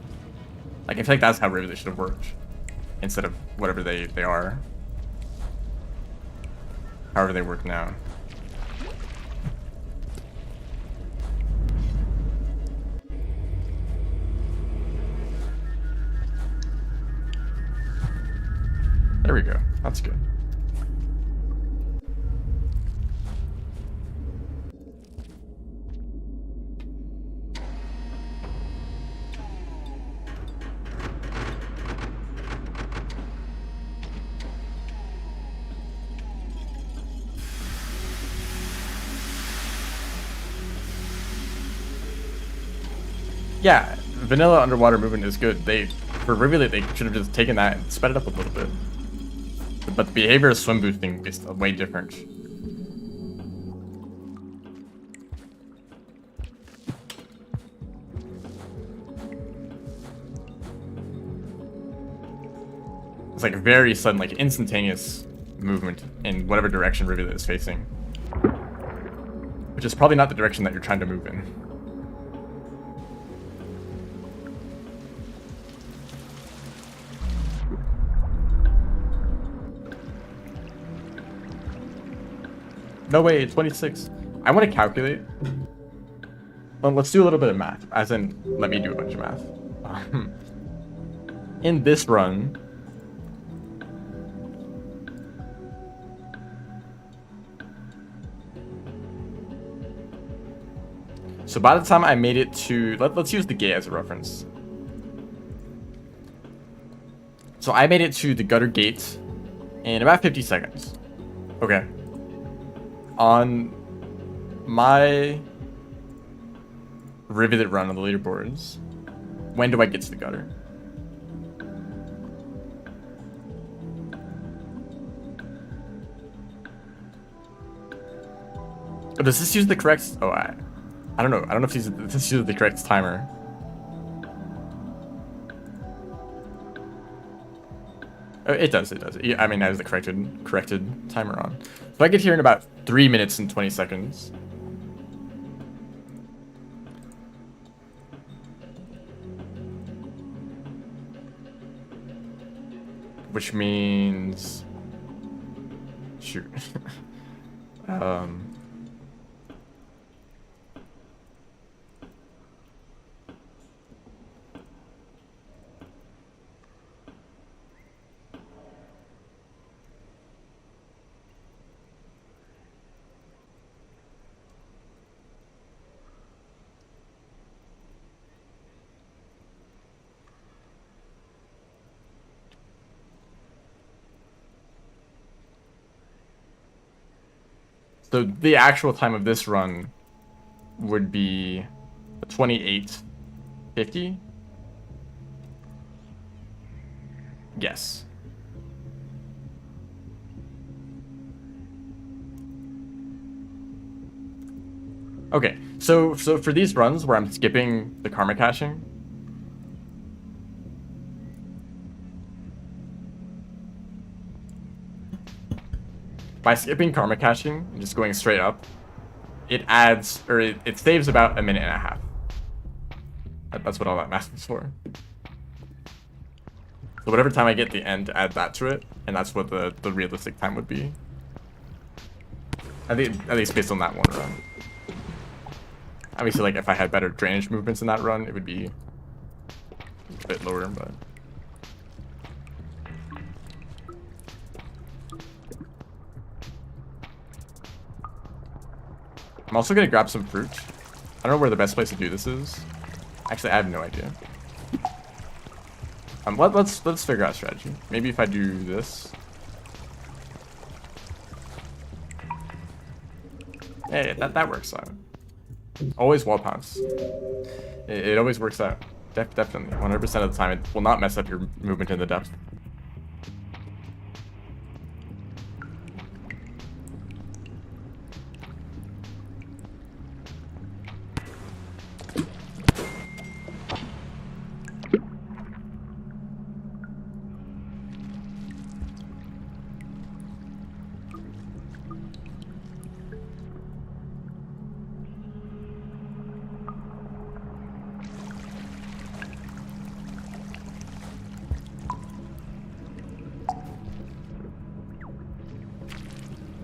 A: Like I feel like that's how Rivulet should have worked, instead of whatever they are. However they work now. There we go. That's good. Yeah, vanilla underwater movement is good. For Rivulet, they should have just taken that and sped it up a little bit. But the behavior of swim boosting is way different. It's like very sudden, like instantaneous movement in whatever direction Rivulet is facing. Which is probably not the direction that you're trying to move in. No way, 26. I want to calculate. Well, let's do a little bit of math. As in, let me do a bunch of math. In this run, so by the time I made it to, let's use the gate as a reference. So I made it to the gutter gate in about 50 seconds. Okay. On my Rivulet run on the leaderboards, when do I get to the gutter? Oh, does this use the correct? Oh, I don't know. I don't know if this uses the correct timer. Oh, it does. It does. I mean, it has the corrected timer on. So I get here in about 3 minutes and 20 seconds. Which means, shoot. So the actual time of this run would be 28:50. Yes. Okay, so for these runs where I'm skipping the karma caching, by skipping karma caching and just going straight up, it adds, or it saves about 1.5 minutes. That's what all that math is for. So whatever time I get at the end, add that to it, and that's what the realistic time would be. I think, at least based on that one run. Obviously, like, if I had better drainage movements in that run, it would be a bit lower, but... I'm also gonna grab some fruit. I don't know where the best place to do this is. Actually, I have no idea. Let's figure out a strategy. Maybe if I do this. Hey, that works out. Always wall pounce. It always works out. Definitely. 100% of the time, it will not mess up your movement in the depth.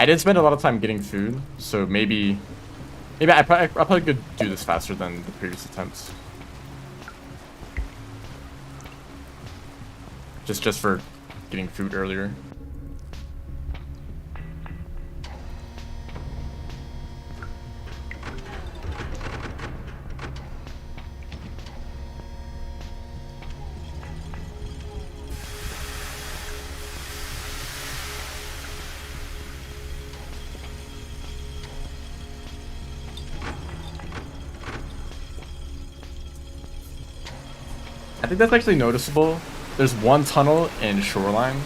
A: I did spend a lot of time getting food, so maybe I probably could do this faster than the previous attempts. Just for getting food earlier. I think that's actually noticeable. There's one tunnel in Shoreline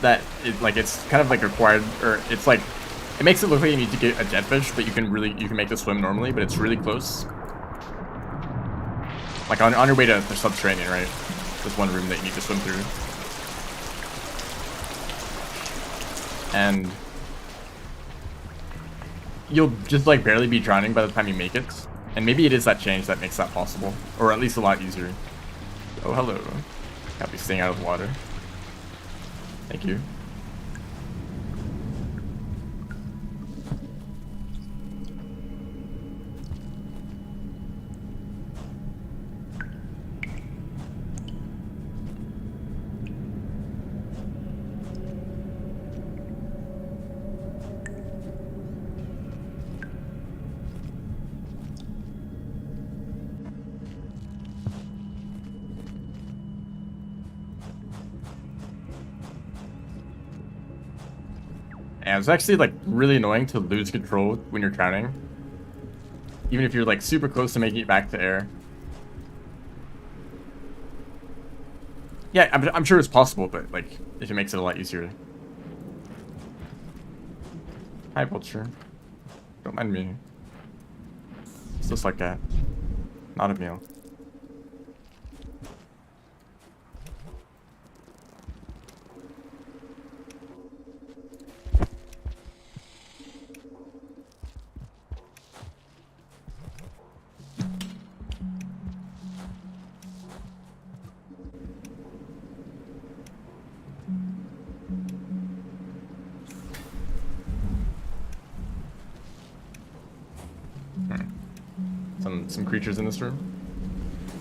A: that it's kind of like required, or it's like it makes it look like you need to get a jetfish, but you can make the swim normally, but it's really close. Like on your way to the subterranean, right? There's one room that you need to swim through, and you'll just like barely be drowning by the time you make it. And maybe it is that change that makes that possible, or at least a lot easier. Oh, hello. Gotta be staying out of the water. Thank you. And it's actually like really annoying to lose control when you're drowning, even if you're like super close to making it back to air. Yeah, I'm sure it's possible, but like if it makes it a lot easier. Hi, vulture. Don't mind me. It's just like that. Not a meal. Some creatures in this room.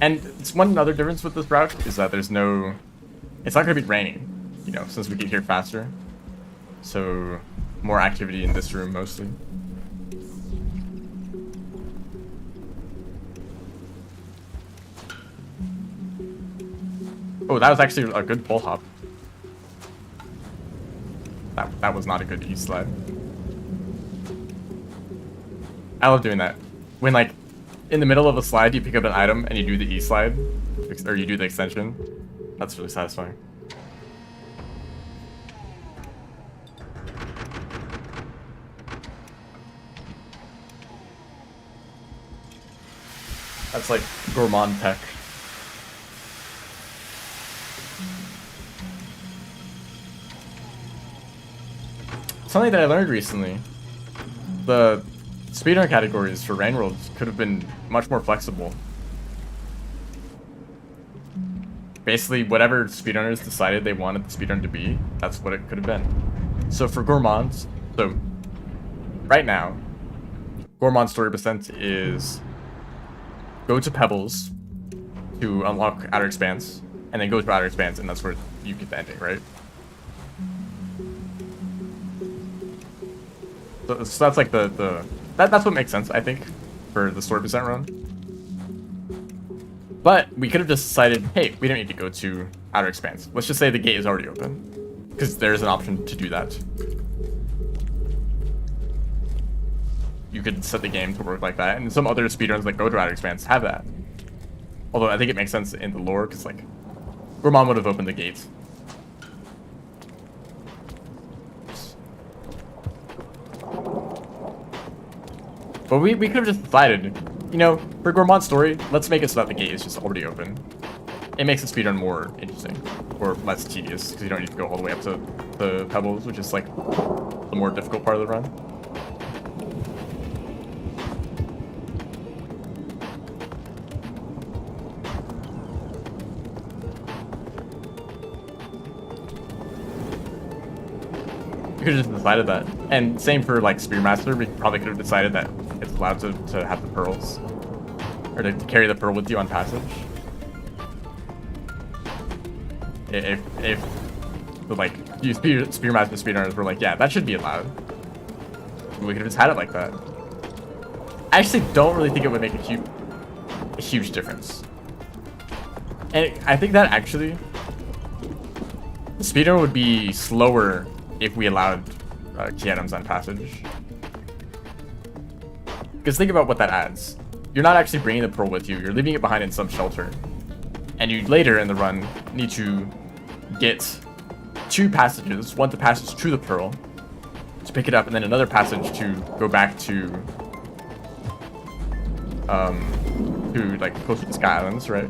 A: And it's one other difference with this route is that it's not gonna be raining, you know, since we get here faster. So more activity in this room mostly. Oh, that was actually a good pole hop. That was not a good E-slide. I love doing that. When like in the middle of a slide, you pick up an item and you do the E-slide, or you do the extension. That's really satisfying. That's like gourmand tech. Something that I learned recently. The speedrun categories for Rain Worlds could have been much more flexible. Basically, whatever speedrunners decided they wanted the speedrun to be, that's what it could have been. So for gourmands, so right now, gourmand story percent is go to Pebbles to unlock Outer Expanse, and then go to Outer Expanse, and that's where you get the ending, right? So that's like that's what makes sense, I think, for the story percent run. But we could have just decided, hey, we don't need to go to Outer Expanse. Let's just say the gate is already open, because there's an option to do that. You could set the game to work like that, and some other speedruns that go to Outer Expanse have that. Although I think it makes sense in the lore, because like, Gorman would have opened the gate. But we could have just decided, you know, for Gourmand's story, let's make it so that the gate is just already open. It makes the speedrun more interesting, or less tedious, because you don't need to go all the way up to the Pebbles, which is like the more difficult part of the run. We could have just decided that. And same for like Spearmaster, we probably could have decided that it's allowed to have the pearls. Or to carry the pearl with you on passage. If the like you Spearmaster speedrunners were like, yeah, that should be allowed. We could have just had it like that. I actually don't really think it would make a huge difference. And I think that actually the speedrun would be slower if we allowed key items on passage. Because think about what that adds. You're not actually bringing the pearl with you, you're leaving it behind in some shelter. And you later in the run need to get 2 passages, one to passage to the pearl, to pick it up, and then another passage to go back to like closer to Sky Islands, right?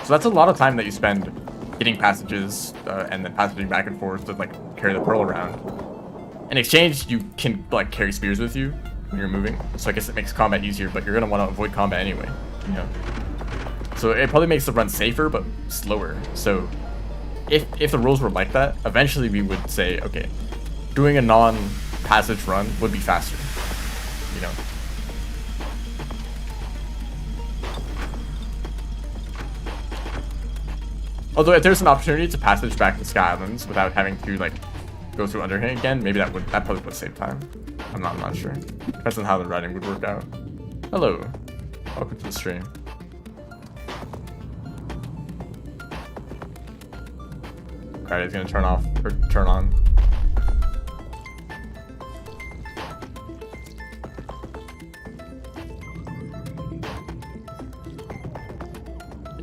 A: So that's a lot of time that you spend getting passages and then passaging back and forth to like carry the pearl around. In exchange, you can like carry spears with you when you're moving, so I guess it makes combat easier, but you're gonna want to avoid combat anyway, you know. So it probably makes the run safer but slower. So if the rules were like that, eventually we would say, okay, doing a non-passage run would be faster, you know. Although if there's an opportunity to passage back to Sky Islands without having to like go through Underhand again, maybe that probably would save time. I'm not sure. Depends on how the routing would work out. Hello, welcome to the stream. Alright, it's gonna turn off or turn on.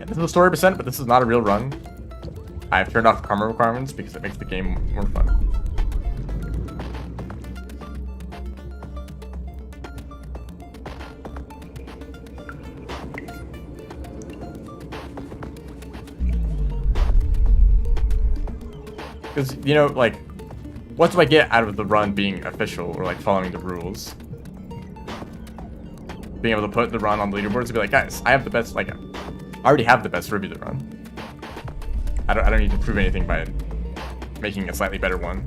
A: This is a story percent, but this is not a real run. I've turned off karma requirements because it makes the game more fun. Because, you know, like, what do I get out of the run being official or, like, following the rules? Being able to put the run on the leaderboards and be like, guys, I have the best, like, I already have the best Rivulet run. I don't need to prove anything by making a slightly better one.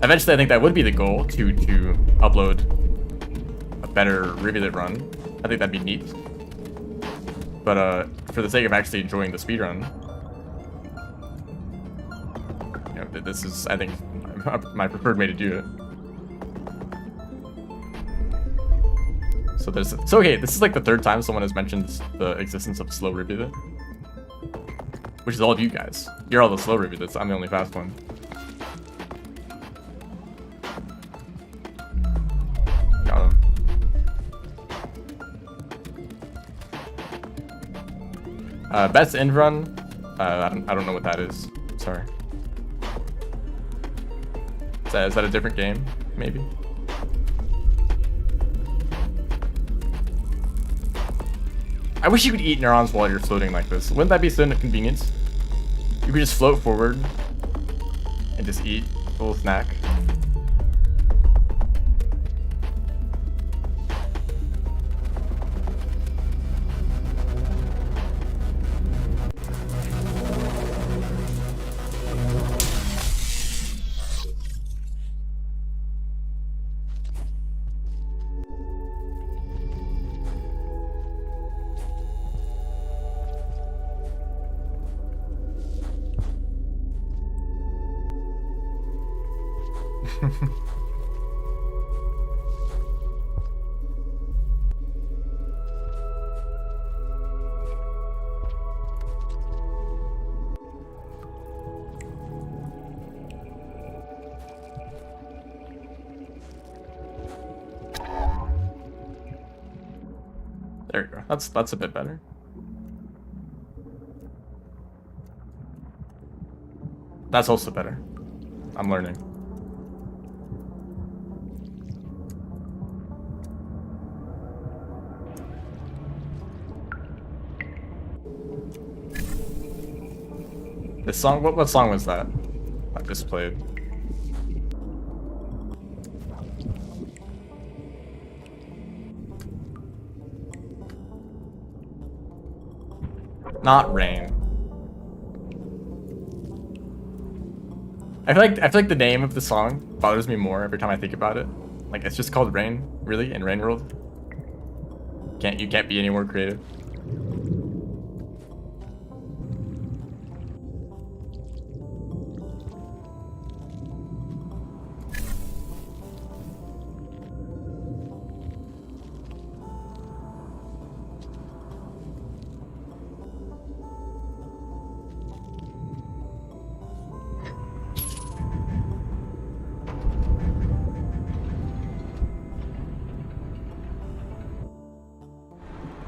A: Eventually, I think that would be the goal, to upload a better Rivulet run. I think that'd be neat. But for the sake of actually enjoying the speedrun, you know, this is, I think, my preferred way to do it. So okay, this is like the 3rd time someone has mentioned the existence of slow Rivulet, which is all of you guys. You're all the slow Rivulets. I'm the only fast one. Got him. Best end run. I don't know what that is. Sorry. Is that a different game? Maybe. I wish you could eat neurons while you're floating like this. Wouldn't that be so inconvenient? You could just float forward and just eat a little snack. There you go. That's a bit better. That's also better. I'm learning. This song, what song was that I just played? Not Rain. I feel like the name of the song bothers me more every time I think about it. Like, it's just called Rain, really, in Rain World. You can't be any more creative.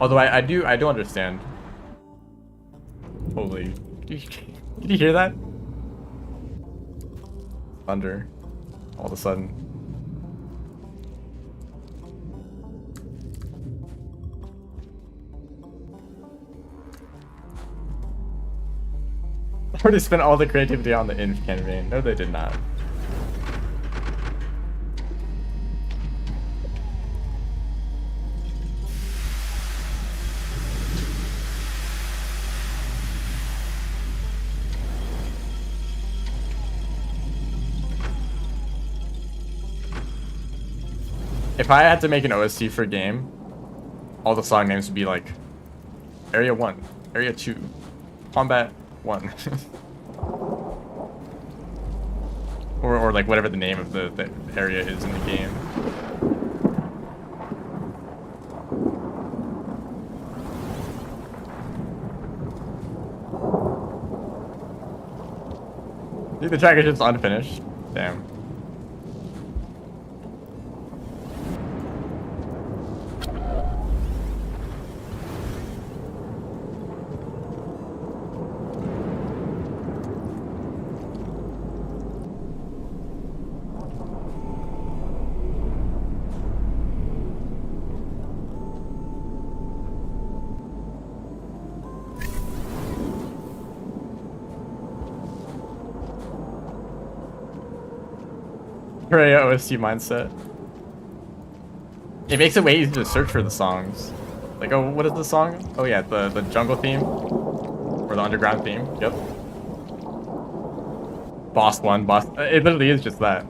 A: Although I do understand. Holy, did you hear that? Thunder, all of a sudden. I already spent all the creativity on the inf campaign. No, they did not. If I had to make an OST for a game, all the song names would be like Area 1, Area 2, Combat 1. or like whatever the name of the area is in the game. Dude, the track is just unfinished. Damn. Very OST mindset. It makes it way easier to search for the songs. Like, oh, what is the song? Oh yeah, the jungle theme. Or the underground theme. Yep. Boss 1, boss. It literally is just that.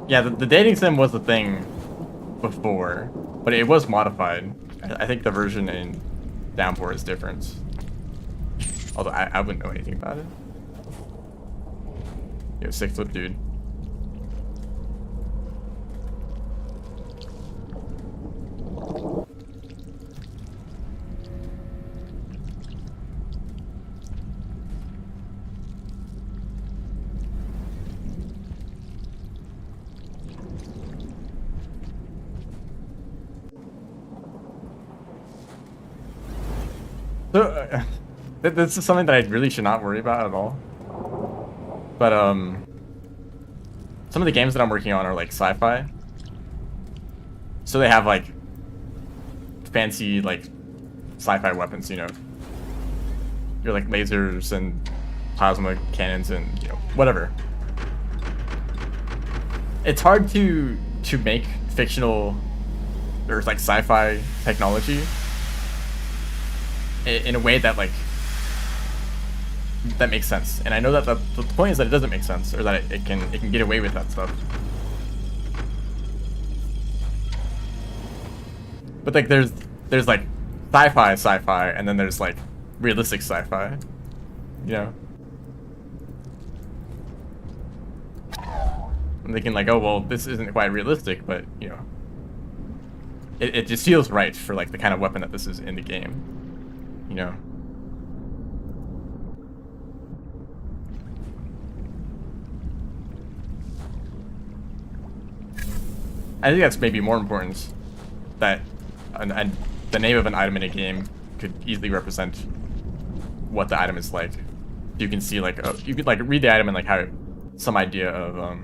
A: Yeah, the dating sim was the thing before, but it was modified. I think the version in Downpour is different. Although I wouldn't know anything about it. Yo, 6-flip dude. So, this is something that I really should not worry about at all. But, some of the games that I'm working on are, like, sci-fi. So they have, like, fancy, like, sci-fi weapons, you know. You're, like, lasers and plasma cannons and, you know, whatever. It's hard to make fictional, or, like, sci-fi technology in a way that, like, that makes sense. And I know that the point is that it doesn't make sense, or that it can get away with that stuff. But like there's like sci-fi, and then there's like realistic sci-fi, you know. I'm thinking like, oh well, this isn't quite realistic, but you know, it just feels right for like the kind of weapon that this is in the game, you know. I think that's maybe more important, that the name of an item in a game could easily represent what the item is like. You can see like you could like read the item and like have some idea of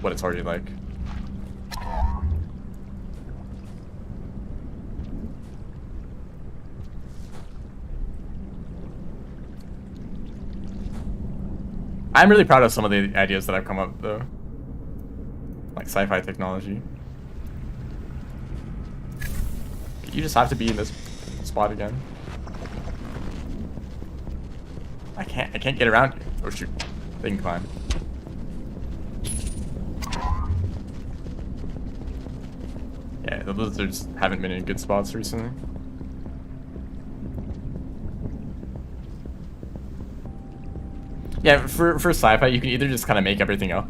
A: what it's already like. I'm really proud of some of the ideas that I've come up with, though. Like sci-fi technology. You just have to be in this spot again. I can't get around here. Oh shoot. They can climb. Yeah, the lizards haven't been in good spots recently. Yeah, for sci-fi, you can either just kind of make everything up,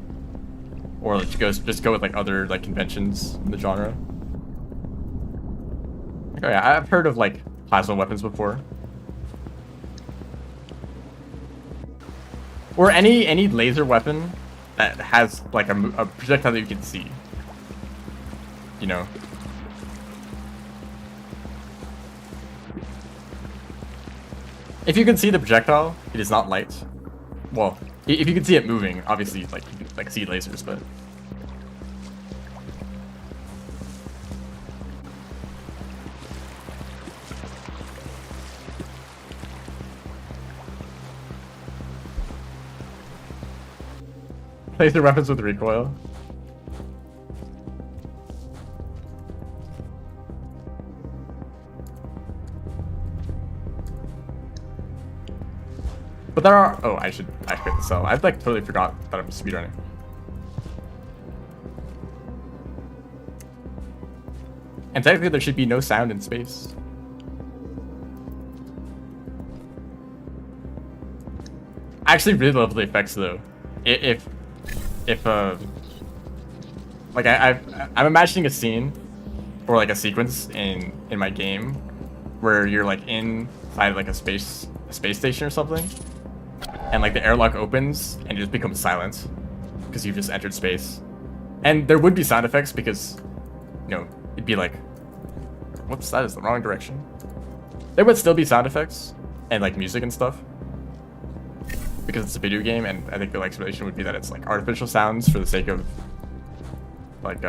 A: or like just go with like other like conventions in the genre. Like, oh yeah, I've heard of like plasma weapons before, or any laser weapon that has like a projectile that you can see. You know. If you can see the projectile, it is not light. Well, if you can see it moving, obviously, like you can like see lasers, but laser weapons with recoil. But there are. Oh, I should quit the cell. I've like totally forgot that I'm speedrunning. And technically, there should be no sound in space. I actually really love the effects though. If like I'm imagining a scene or like a sequence in my game where you're like inside like a space station or something. And like the airlock opens and it just becomes silent because you've just entered space. And there would be sound effects because, you know, it'd be like, whoops, that is the wrong direction. There would still be sound effects and like music and stuff because it's a video game, and I think the explanation would be that it's like artificial sounds for the sake of like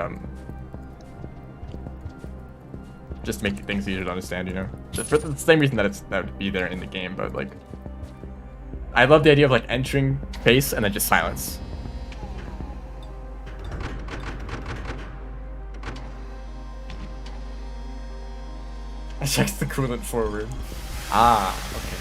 A: just make things easier to understand, you know, just for the same reason that that would be there in the game. But like, I love the idea of like entering space and then just silence. I checked the coolant forward. Ah, okay.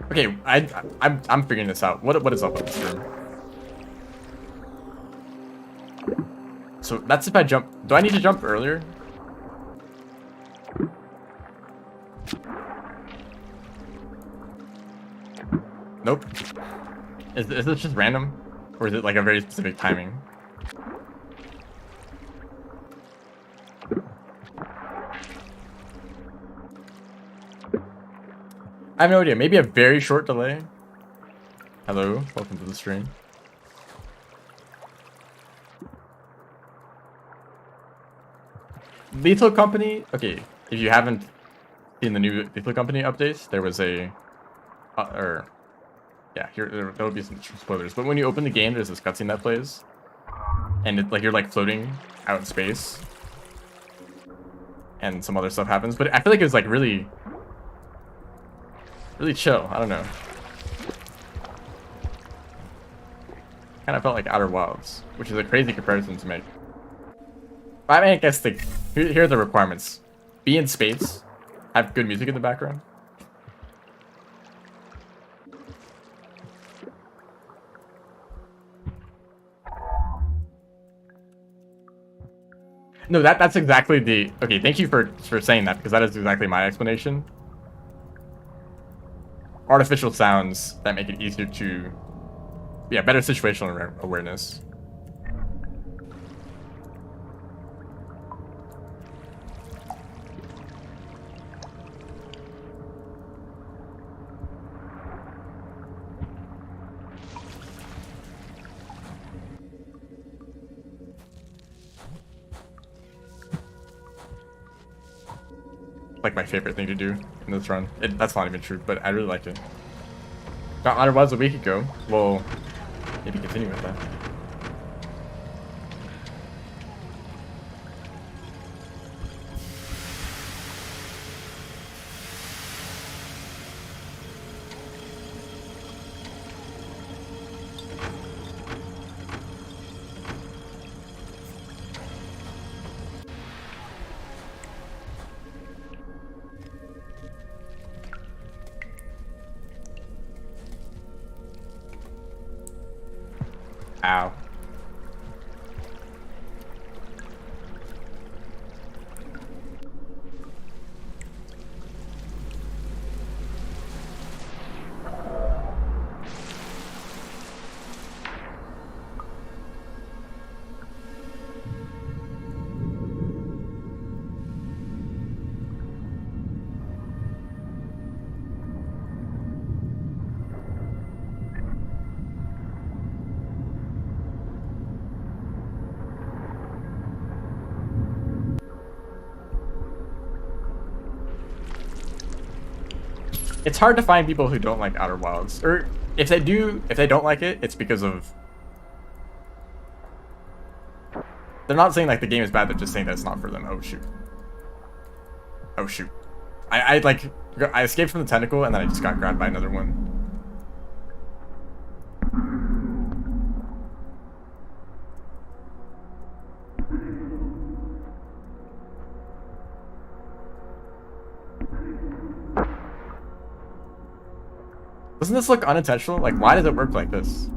A: Okay, I'm figuring this out. What is up with this room? So that's if I jump. Do I need to jump earlier? Nope. Is this just random, or is it like a very specific timing? I have no idea. Maybe a very short delay. Hello, welcome to the stream. Lethal Company. Okay, if you haven't seen the new Lethal Company updates, there was a, yeah, here there will be some spoilers. But when you open the game, there's this cutscene that plays, and it's like you're like floating out in space. and some other stuff happens. But I feel like it was like really chill. I don't know. Kind of felt like Outer Wilds, which is a crazy comparison to make. I mean, I guess here are the requirements: be in space, have good music in the background. No, that's exactly the... Okay, thank you for saying that, because that is exactly my explanation. Artificial sounds that make it easier to... Yeah, better situational awareness. Like my favorite thing to do in this run. That's not even true, but I really liked it. Got Outer Wilds a week ago. We'll maybe continue with that. Ow. It's hard to find people who don't like Outer Wilds, or if they don't like it, it's because of... They're not saying like the game is bad, they're just saying that it's not for them. Oh shoot. Oh shoot. I escaped from the tentacle and then I just got grabbed by another one. Doesn't this look unintentional? Like, why does it work like this?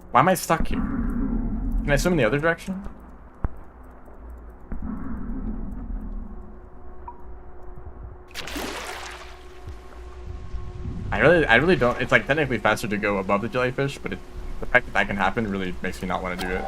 A: Why am I stuck here? Can I swim in the other direction? I really don't. It's like technically faster to go above the jellyfish, but the fact that that can happen really makes me not want to do it.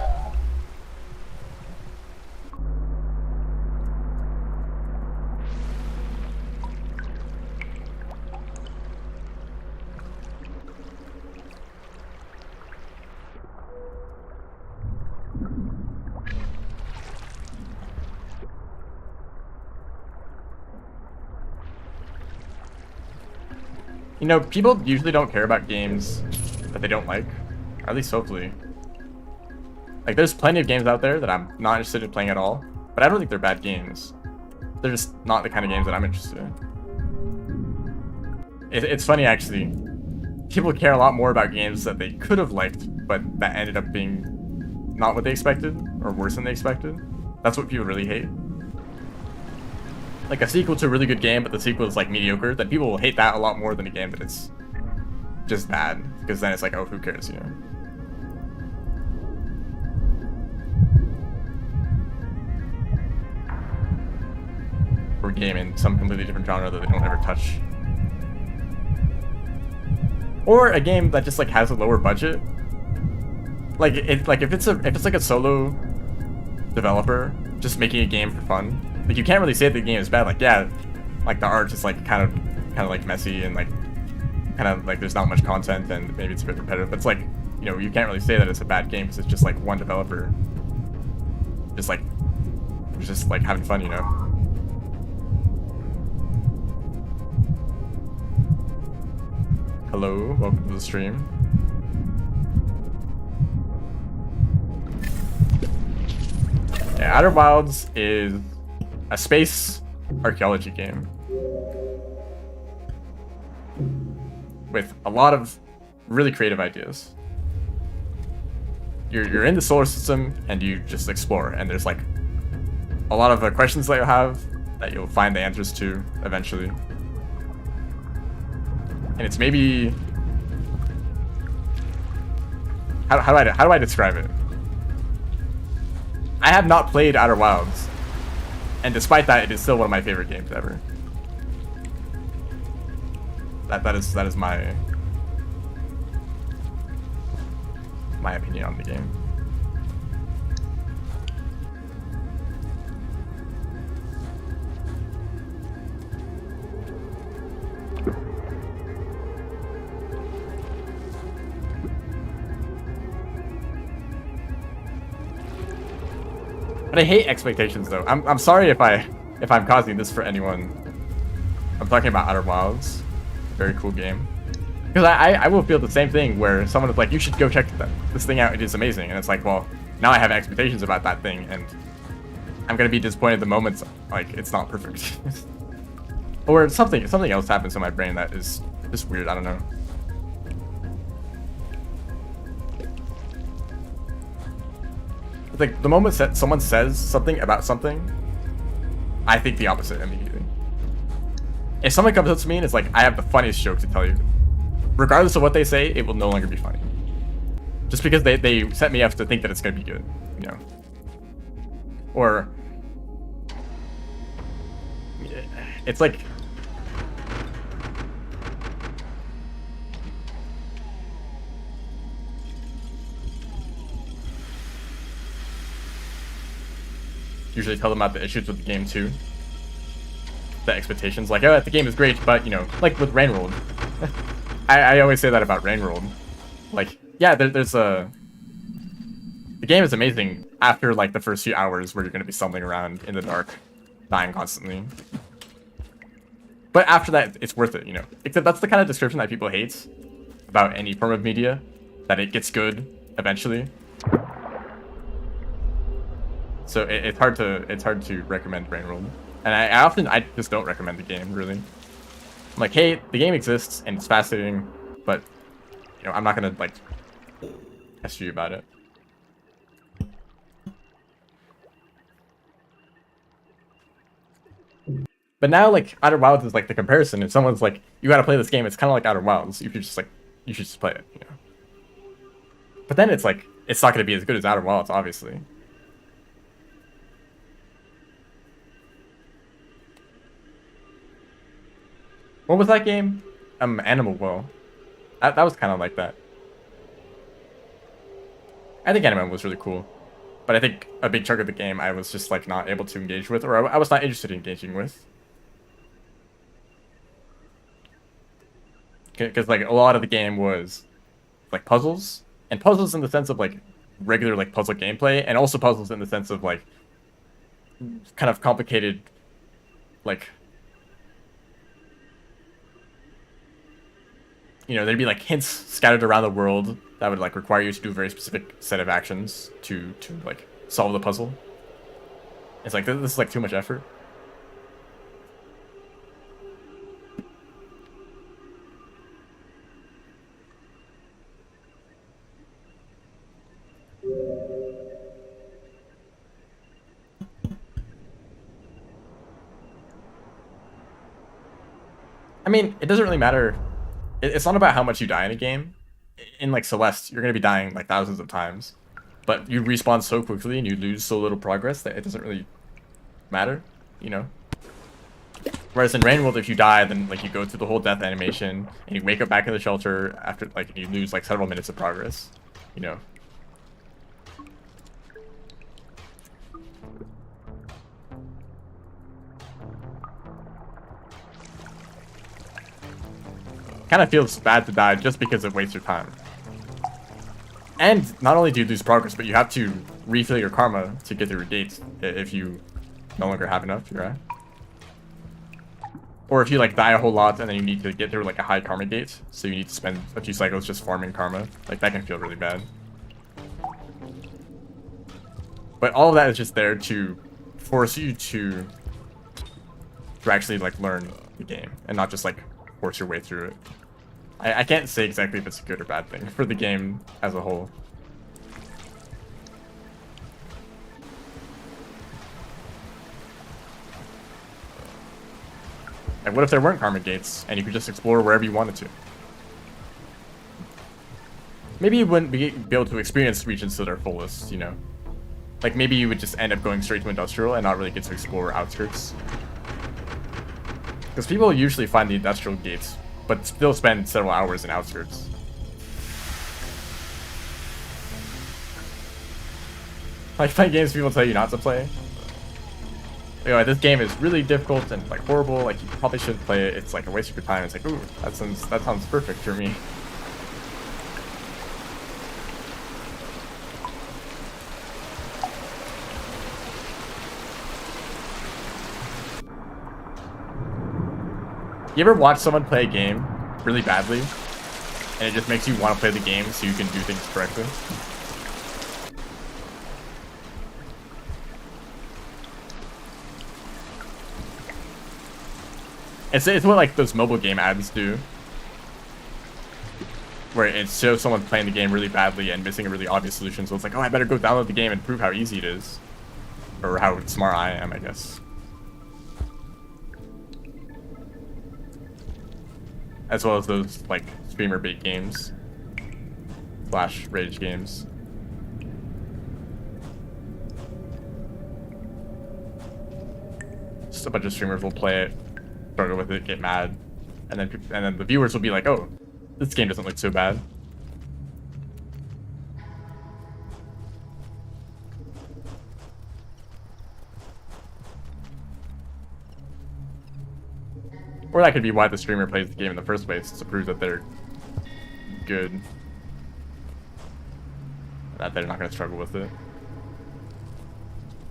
A: You know, people usually don't care about games that they don't like, or at least hopefully. Like, there's plenty of games out there that I'm not interested in playing at all, but I don't think they're bad games. They're just not the kind of games that I'm interested in. It's funny, actually. People care a lot more about games that they could have liked, but that ended up being not what they expected, or worse than they expected. That's what people really hate. Like a sequel to a really good game, but the sequel is like mediocre, then people will hate that a lot more than a game that it's just bad. Because then it's like, oh, who cares, you know? Or a game in some completely different genre that they don't ever touch. Or a game that just like has a lower budget. Like if it's like a solo developer just making a game for fun. Like, you can't really say the game is bad. Like, yeah, like the art is like kind of like messy and like kind of like there's not much content and maybe it's a bit repetitive. But it's like, you know, you can't really say that it's a bad game because it's just like one developer just like having fun, you know. Hello, welcome to the stream. Yeah, Outer Wilds is a space archaeology game with a lot of really creative ideas. You're in the solar system and you just explore, and there's like a lot of questions that you'll have that you'll find the answers to eventually. And it's maybe how do I describe it? I have not played Outer Wilds, and despite that, it is still one of my favorite games ever. That is my opinion on the game. But I hate expectations, though. I'm sorry if I'm causing this for anyone. I'm talking about Outer Wilds, very cool game. Because I will feel the same thing where someone is like, you should go check this thing out, it is amazing. And it's like, well, now I have expectations about that thing, and I'm going to be disappointed the moment, like, it's not perfect. Or something else happens in my brain that is just weird, I don't know. It's like, the moment that someone says something about something, I think the opposite immediately. If someone comes up to me and it's like, I have the funniest joke to tell you, regardless of what they say, it will no longer be funny. Just because they set me up to think that it's going to be good, you know. Or it's like usually tell them about the issues with the game too. The expectations, like, oh, the game is great, but, you know, like with Rain World. I always say that about Rain World. Like, yeah, there's the game is amazing after, like, the first few hours where you're going to be stumbling around in the dark, dying constantly. But after that, it's worth it, you know. Except that's the kind of description that people hate about any form of media, that it gets good eventually. So it's hard to recommend Rain World. And I just don't recommend the game, really. I'm like, hey, the game exists and it's fascinating, but, you know, I'm not gonna, like, test you about it. But now, like, Outer Wilds is like the comparison. If someone's like, you gotta play this game, it's kind of like Outer Wilds. You should just play it, you know. But then it's like, it's not gonna be as good as Outer Wilds, obviously. What was that game? Animal Well. That was kind of like that. I think Animal was really cool. But I think a big chunk of the game I was just, like, not able to engage with, or I was not interested in engaging with. Because, like, a lot of the game was, like, puzzles. And puzzles in the sense of, like, regular, like, puzzle gameplay. And also puzzles in the sense of, like, kind of complicated, like, you know, there'd be, like, hints scattered around the world that would, like, require you to do a very specific set of actions to like, solve the puzzle. It's like, this is, like, too much effort. I mean, it doesn't really matter. It's not about how much you die in a game. In, like, Celeste, you're going to be dying, like, thousands of times. But you respawn so quickly and you lose so little progress that it doesn't really matter, you know? Whereas in Rain World, if you die, then, like, you go through the whole death animation and you wake up back in the shelter after, like, and you lose, like, several minutes of progress, you know? Kind of feels bad to die just because it wastes your time. And not only do you lose progress, but you have to refill your karma to get through your gates if you no longer have enough, right? Or if you, like, die a whole lot and then you need to get through, like, a high karma gate, so you need to spend a few cycles just farming karma. Like, that can feel really bad. But all of that is just there to force you to actually like learn the game and not just like force your way through it. I can't say exactly if it's a good or bad thing for the game as a whole. Like, what if there weren't karma gates and you could just explore wherever you wanted to? Maybe you wouldn't be able to experience regions to their fullest, you know? Like, maybe you would just end up going straight to industrial and not really get to explore outskirts. Because people usually find the industrial gates, but still spend several hours in outskirts. Like, playing games people tell you not to play. You know, this game is really difficult and like horrible, like you probably shouldn't play it, it's like a waste of your time. It's like, ooh, that sounds perfect for me. You ever watch someone play a game really badly, and it just makes you want to play the game so you can do things correctly? It's what like those mobile game ads do, where it shows someone playing the game really badly and missing a really obvious solution. So it's like, oh, I better go download the game and prove how easy it is, or how smart I am, I guess. As well as those like streamer bait games, slash rage games. Just a bunch of streamers will play it, struggle with it, get mad, and then the viewers will be like, "Oh, this game doesn't look so bad." Or that could be why the streamer plays the game in the first place, to prove that they're good, that they're not going to struggle with it.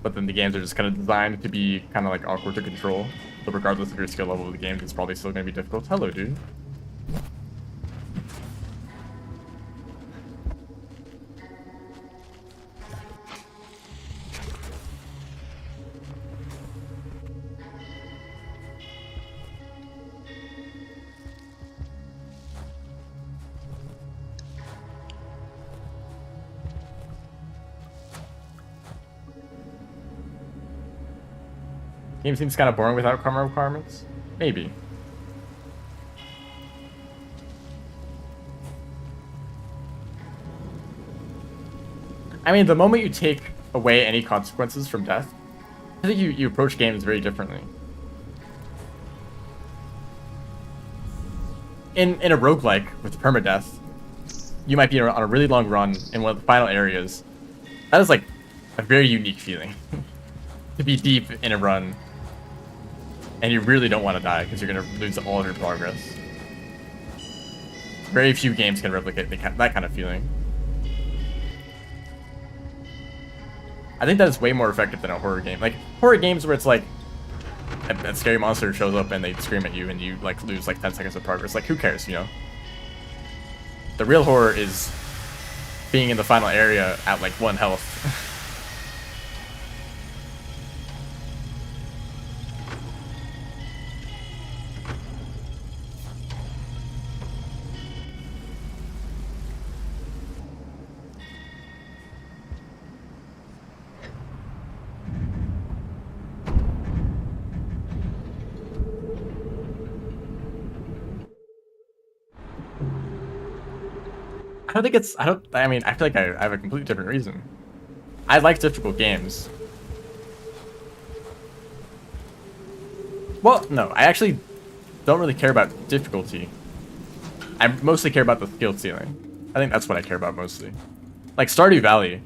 A: But then the games are just kind of designed to be kind of like awkward to control. So regardless of your skill level of the game, it's probably still going to be difficult. Hello, dude. Game seems kind of boring without karma requirements? Maybe. I mean, the moment you take away any consequences from death, I think you approach games very differently. In a roguelike with permadeath, you might be on a really long run in one of the final areas. That is like a very unique feeling. To be deep in a run, and you really don't want to die because you're going to lose all of your progress. Very few games can replicate that kind of feeling. I think that is way more effective than a horror game. Like, horror games where it's like, a scary monster shows up and they scream at you and you like lose like 10 seconds of progress. Like, who cares, you know? The real horror is being in the final area at like 1 health. I mean, I feel like I have a completely different reason. I like difficult games. Well, no, I actually don't really care about difficulty. I mostly care about the skill ceiling. I think that's what I care about mostly. Like, Stardew Valley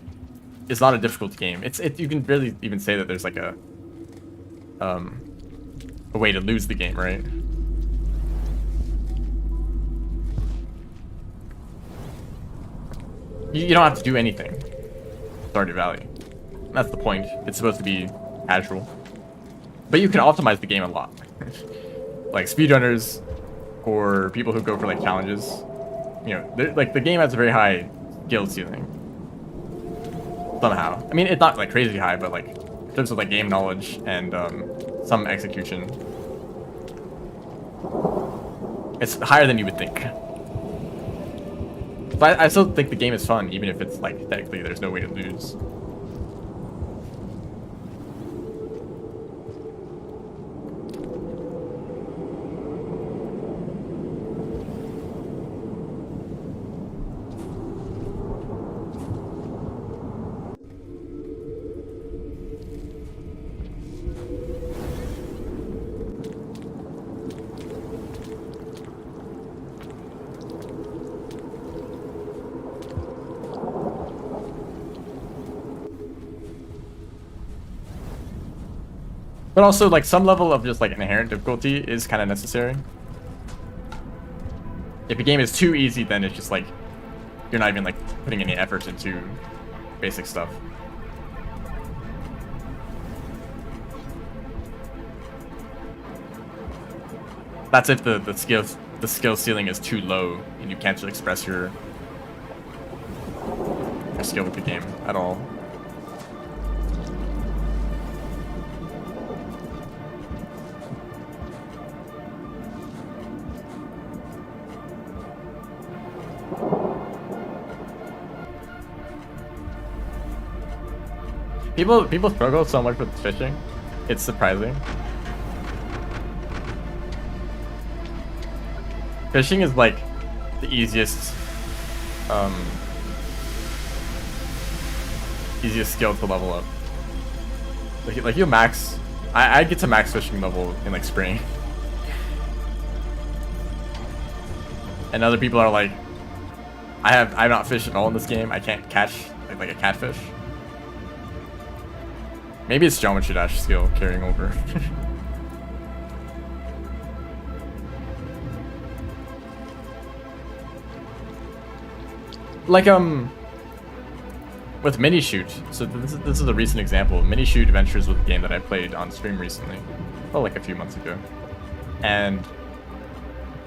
A: is not a difficult game. You can really even say that there's like a way to lose the game, right? You don't have to do anything. Stardew Valley. That's the point. It's supposed to be casual. But you can optimize the game a lot. Like speedrunners or people who go for like challenges. You know, like the game has a very high skill ceiling. somehow. I mean, it's not like crazy high, but like in terms of like game knowledge and some execution, it's higher than you would think. But I still think the game is fun, even if it's like technically there's no way to lose. But also, like, some level of just, like, inherent difficulty is kind of necessary. If a game is too easy, then it's just, like, you're not even, like, putting any effort into basic stuff. That's if the skill ceiling is too low and you can't express your skill with the game at all. People struggle so much with fishing. It's surprising. Fishing is like the easiest skill to level up. Like you max, I get to max fishing level in like spring. And other people are like, I've not fished at all in this game. I can't catch like a catfish. Maybe it's geometry dash skill carrying over. Like with mini shoot. So this is a recent example. Mini shoot adventures was a game that I played on stream recently, like a few months ago, and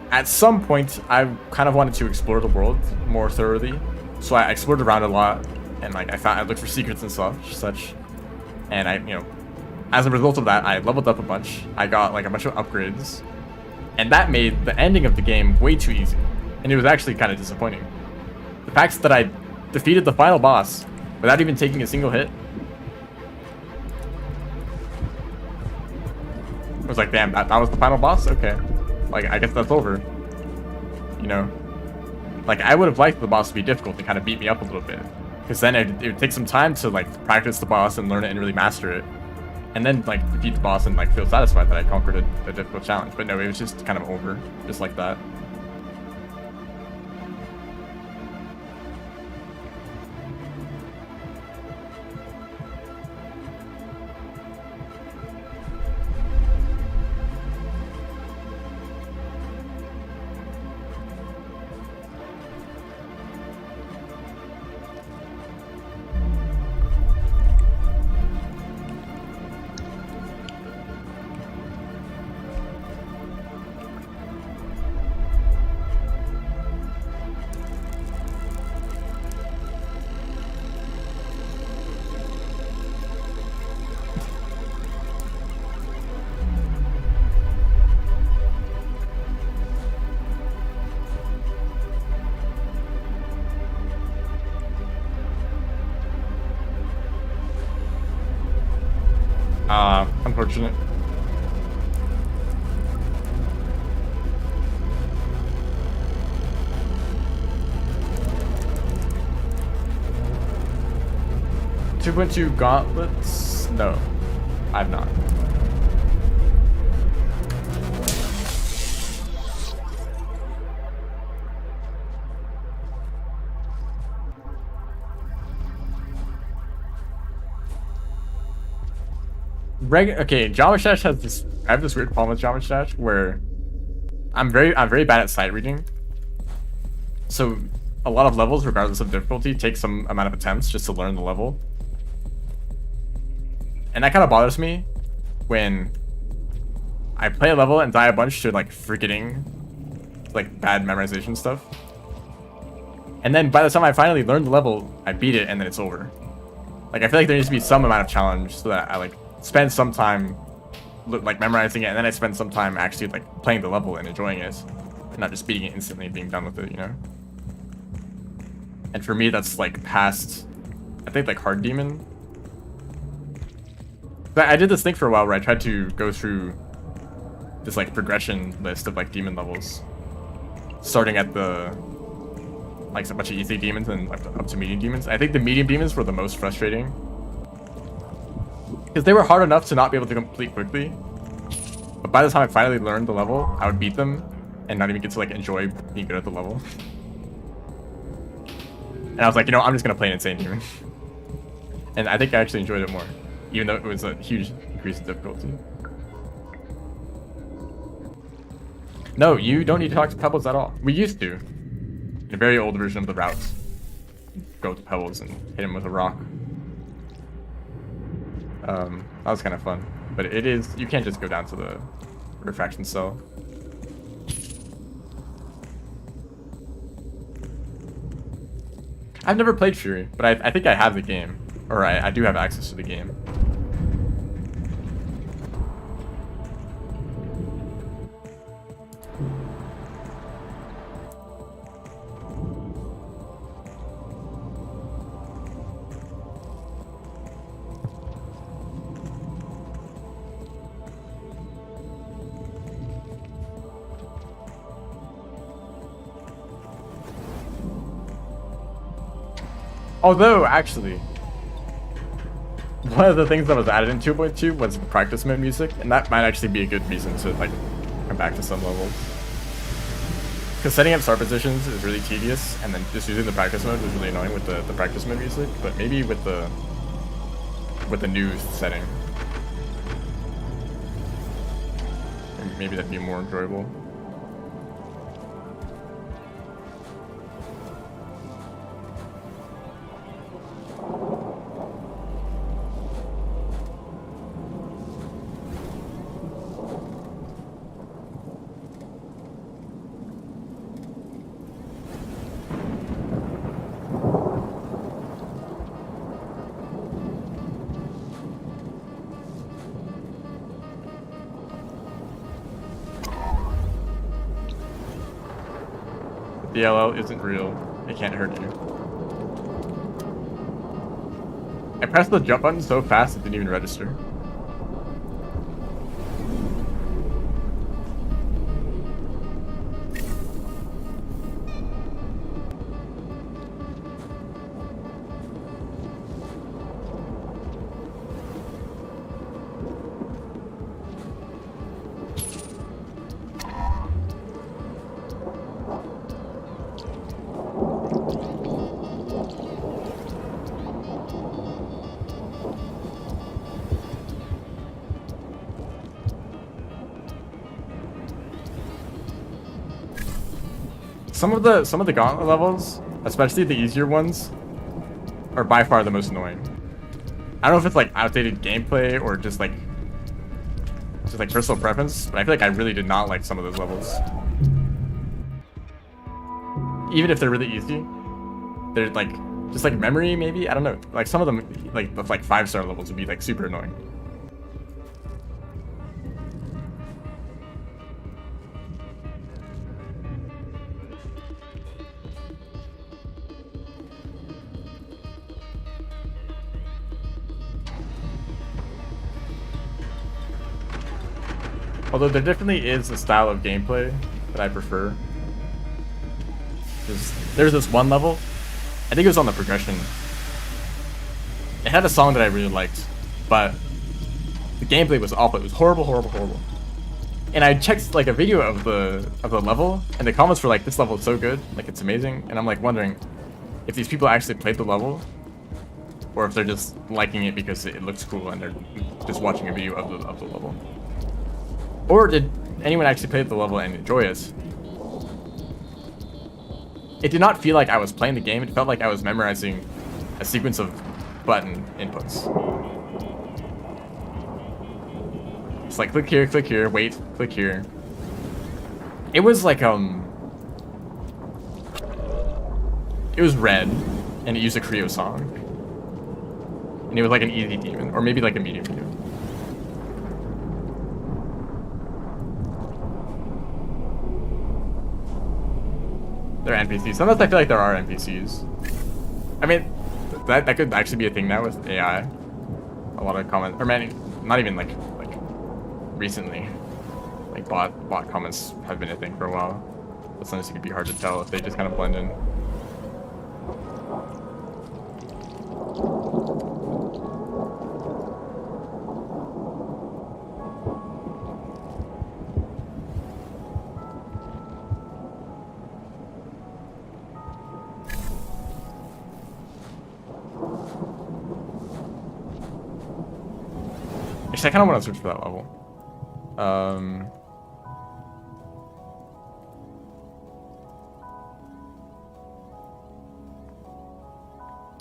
A: at some point I kind of wanted to explore the world more thoroughly. So I explored around a lot, and like I looked for secrets and such. And as a result of that, I leveled up a bunch. I got like a bunch of upgrades, and that made the ending of the game way too easy, and it was actually kind of disappointing. The fact that I defeated the final boss without even taking a single hit, I was like, damn, that was the final boss? Okay, like I guess that's over. Like I would have liked the boss to be difficult and kind of beat me up a little bit. Because then it would take some time to like practice the boss and learn it and really master it, and then like defeat the boss and like feel satisfied that I conquered a difficult challenge. But no, it was just kind of over, just like that. Unfortunate. $2.2 gauntlets? No, I've not. Okay, Geometry Dash has this. I have this weird problem with Geometry Dash where I'm very bad at sight reading. So a lot of levels, regardless of difficulty, take some amount of attempts just to learn the level. And that kind of bothers me when I play a level and die a bunch to like forgetting like bad memorization stuff. And then by the time I finally learn the level, I beat it and then it's over. Like, I feel like there needs to be some amount of challenge so that I, like, spend some time, like, memorizing it, and then I spend some time actually, like, playing the level and enjoying it. And not just beating it instantly and being done with it, you know? And for me, that's, like, past, I think, like, Hard Demon. But I did this thing for a while where I tried to go through this, like, progression list of, like, demon levels. Starting at the, like, a bunch of easy demons and like, up to medium demons. I think the medium demons were the most frustrating. Because they were hard enough to not be able to complete quickly. But by the time I finally learned the level, I would beat them and not even get to, like, enjoy being good at the level. And I was like, you know, I'm just gonna play an insane demon. And I think I actually enjoyed it more. Even though it was a huge increase in difficulty. No, you don't need to talk to Pebbles at all. We used to. In a very old version of the routes. Go to Pebbles and hit him with a rock. That was kind of fun. But it is, you can't just go down to the refraction cell. I've never played Fury, but I think I have the game. Or I do have access to the game. Although, actually, one of the things that was added in 2.2 was practice mode music, and that might actually be a good reason to, like, come back to some levels. Because setting up start positions is really tedious, and then just using the practice mode was really annoying with the practice mode music, but maybe with the new setting, maybe that'd be more enjoyable. The LL isn't real. It can't hurt you. I pressed the jump button so fast it didn't even register. Some of the gauntlet levels, especially the easier ones, are by far the most annoying. I don't know if it's like outdated gameplay or just like personal preference, but I feel like I really did not like some of those levels. Even if they're really easy, they're like just like memory maybe. I don't know. Like some of them, like the 5-star levels would be like super annoying. Although there definitely is a style of gameplay that I prefer. There's this one level, I think it was on the progression. It had a song that I really liked, but the gameplay was awful. It was horrible, horrible, horrible. And I checked like a video of the level, and the comments were like, "This level is so good, like it's amazing." And I'm like wondering if these people actually played the level, or if they're just liking it because it looks cool and they're just watching a video of the level. Or did anyone actually play the level and enjoy it? It did not feel like I was playing the game. It felt like I was memorizing a sequence of button inputs. It's like click here, wait, click here. It was like it was red, and it used a Creo song. And he was like an easy demon, or maybe like a medium demon. They're NPCs. Sometimes I feel like there are NPCs. I mean, that could actually be a thing now with AI. A lot of comments, or not even like recently. Like bot comments have been a thing for a while. But sometimes it could be hard to tell if they just kind of blend in. Actually, I kind of want to search for that level.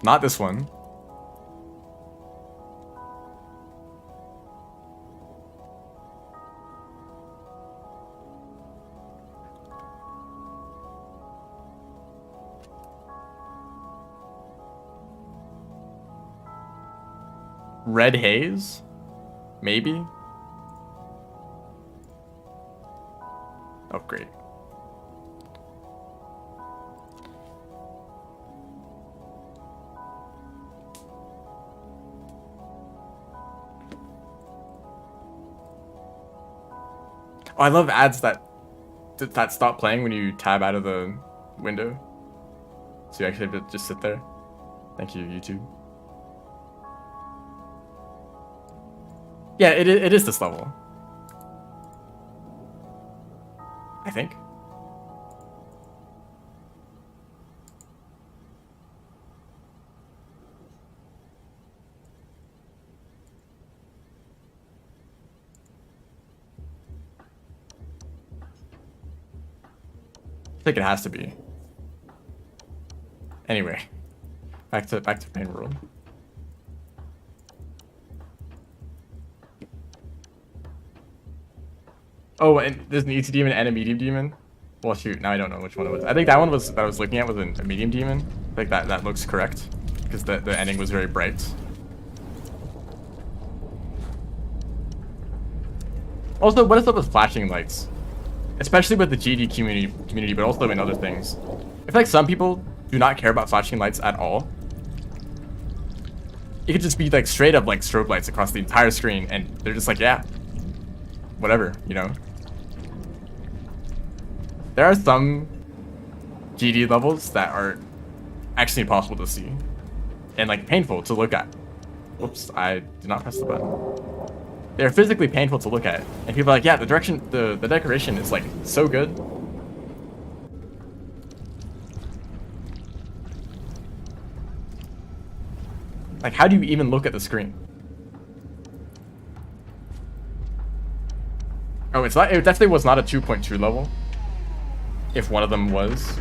A: Not this one. Red Haze? Maybe? Oh, great. Oh, I love ads that stop playing when you tab out of the window. So you actually have to just sit there. Thank you, YouTube. Yeah, it is this level. I think. I think it has to be. Anyway, back to Pain World. Oh, and there's an easy demon and a medium demon. Well, shoot, now I don't know which one it was. I think that one was that I was looking at was a medium demon. I think that looks correct because the ending was very bright. Also, what is up with flashing lights? Especially with the GD community, but also in other things. I feel like some people do not care about flashing lights at all. It could just be like straight up like strobe lights across the entire screen, and they're just like, yeah, whatever, you know. There are some GD levels that are actually impossible to see and like painful to look at. Whoops, I did not press the button. They're physically painful to look at, and people are like, yeah, the decoration is like so good. Like, how do you even look at the screen? Oh, it's not. It definitely was not a 2.2 level. If one of them was.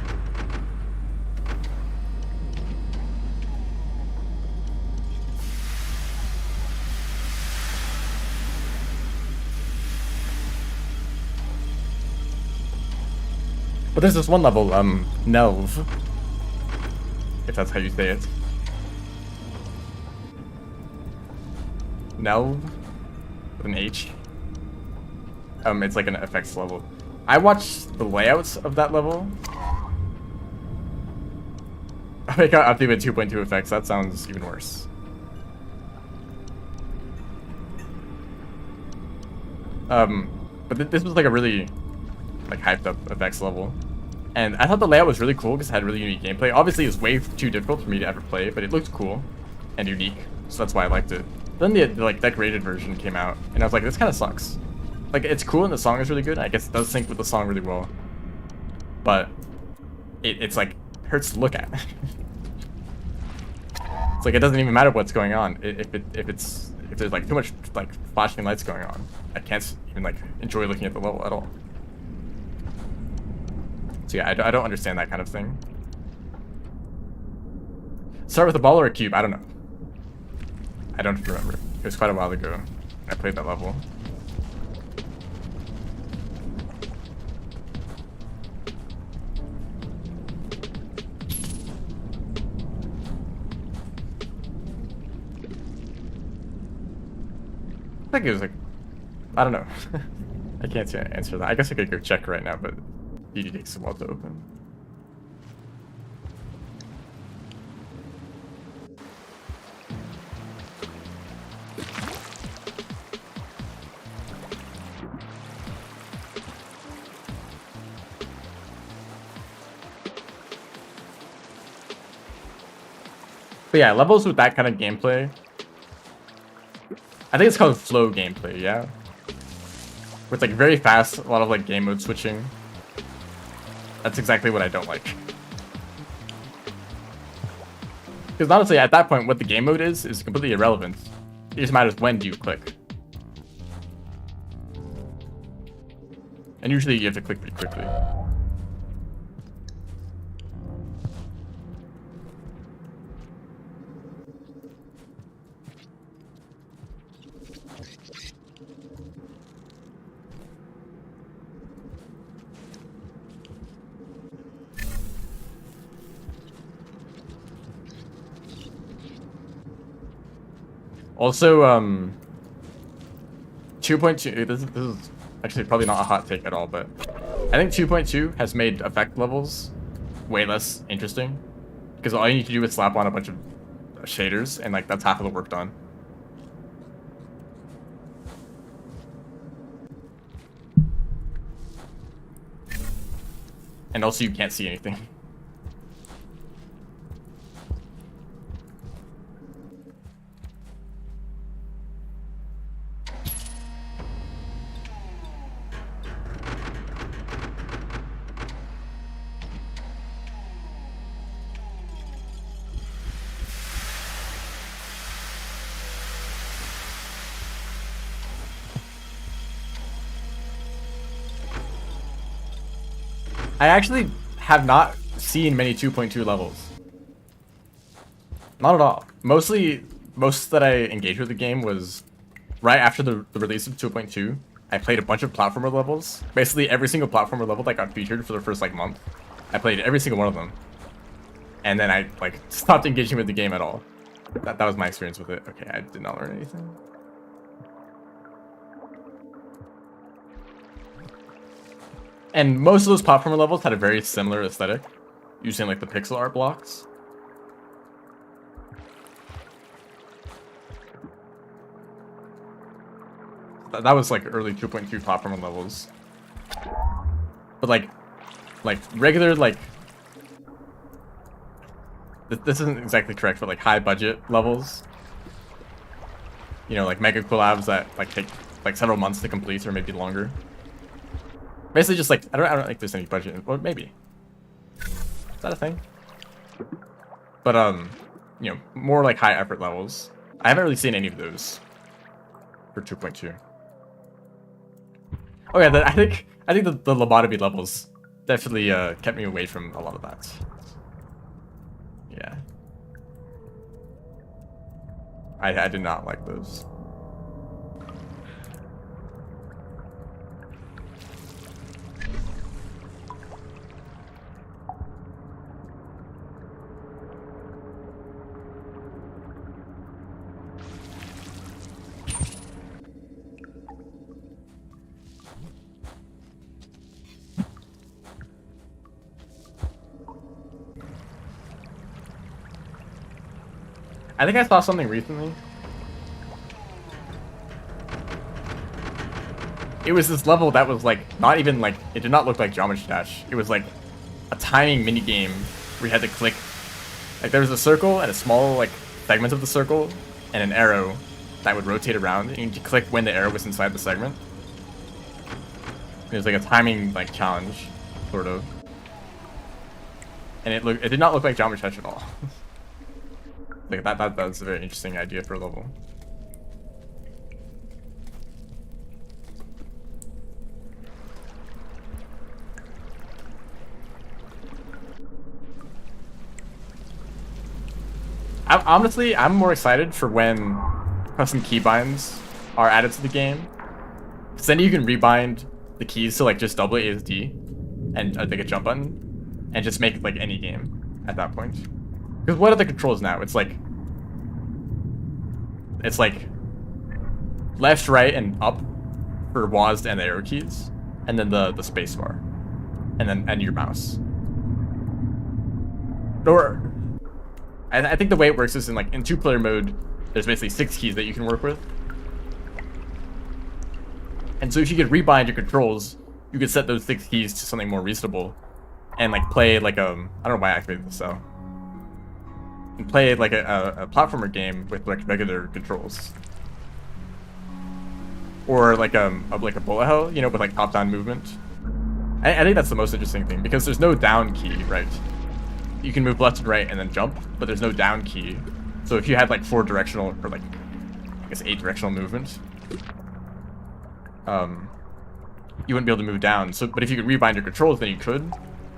A: But there's this one level, Nelv. If that's how you say it. Nelv? With an H. It's like an effects level. I watched the layouts of that level. I got updated 2.2 effects. That sounds even worse. But this was like a really like hyped up effects level, and I thought the layout was really cool because it had really unique gameplay. Obviously, it was way too difficult for me to ever play, but it looked cool and unique, so that's why I liked it. Then the like decorated version came out, and I was like, this kind of sucks. Like, it's cool and the song is really good. I guess it does sync with the song really well, but it's like hurts to look at. It's like it doesn't even matter what's going on. If there's like too much like flashing lights going on, I can't even like enjoy looking at the level at all. So yeah, I don't understand that kind of thing. Start with a ball or a cube? I don't know. I don't remember. It was quite a while ago. I played that level. think it was like, I don't know. I can't answer that. I guess I could go check right now, but it takes a while to open. But yeah, levels with that kind of gameplay. I think it's called flow gameplay, yeah? Where it's like very fast, a lot of like game mode switching. That's exactly what I don't like. Because honestly, at that point, what the game mode is completely irrelevant. It just matters when do you click. And usually you have to click pretty quickly. Also, 2.2, this is actually probably not a hot take at all, but I think 2.2 has made effect levels way less interesting. Because all you need to do is slap on a bunch of shaders, and like that's half of the work done. And also you can't see anything. I actually have not seen many 2.2 levels. Not at all. Most that I engaged with the game was right after the release of 2.2. I played a bunch of platformer levels. Basically every single platformer level that got featured for the first like month. I played every single one of them. And then I like stopped engaging with the game at all. That was my experience with it. Okay, I did not learn anything. And most of those platformer levels had a very similar aesthetic, using like the pixel art blocks. That was like early 2.2 platformer levels. But like regular like this isn't exactly correct, but like high budget levels. You know, like mega collabs that like take like several months to complete or maybe longer. Basically, just like I don't think there's any budget. Well, maybe. Is that a thing? But you know, more like high effort levels. I haven't really seen any of those for 2.2. Oh yeah, I think the lobotomy levels definitely kept me away from a lot of that. Yeah. I did not like those. I think I saw something recently. It was this level that was like not even like it did not look like Geometry Dash. It was like a timing mini game where you had to click. Like there was a circle and a small like segment of the circle and an arrow that would rotate around, and you need to click when the arrow was inside the segment. It was like a timing like challenge, sort of. And it did not look like Geometry Dash at all. Like that's a very interesting idea for a level. Honestly, I'm more excited for when custom keybinds are added to the game. Because then you can rebind the keys to like just double ASD and like a jump button and just make like any game at that point. Because what are the controls now? It's like left, right, and up for WASD and the arrow keys, and then the space bar, and your mouse. Or I think the way it works is in like in 2-player mode, there's basically 6 keys that you can work with. And so if you could rebind your controls, you could set those 6 keys to something more reasonable, and like play like I don't know why I activated this so. And play like a platformer game with like regular controls. Or like a bullet hell, you know, with like top-down movement. I think that's the most interesting thing, because there's no down key, right? You can move left and right and then jump, but there's no down key. So if you had like 4 directional, or like, I guess 8 directional movement, you wouldn't be able to move down. So, but if you could rebind your controls, then you could.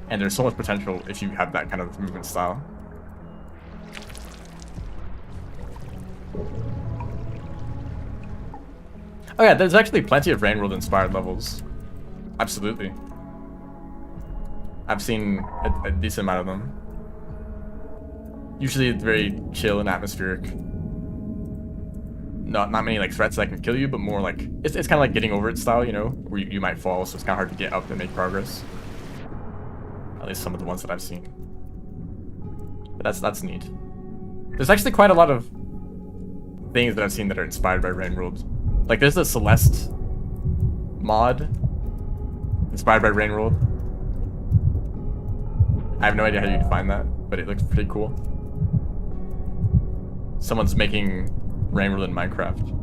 A: And there's so much potential if you have that kind of movement style. Oh yeah, there's actually plenty of Rain World inspired levels. Absolutely. I've seen a decent amount of them. Usually it's very chill and atmospheric. Not many like threats that can kill you, but more like it's kind of like getting over it style, you know, where you might fall, so it's kind of hard to get up and make progress. At least some of the ones that I've seen. But that's neat. There's actually quite a lot of things that I've seen that are inspired by Rain World. Like there's a Celeste mod inspired by Rain World. I have no idea how you define that, but it looks pretty cool. Someone's making Rain World in Minecraft.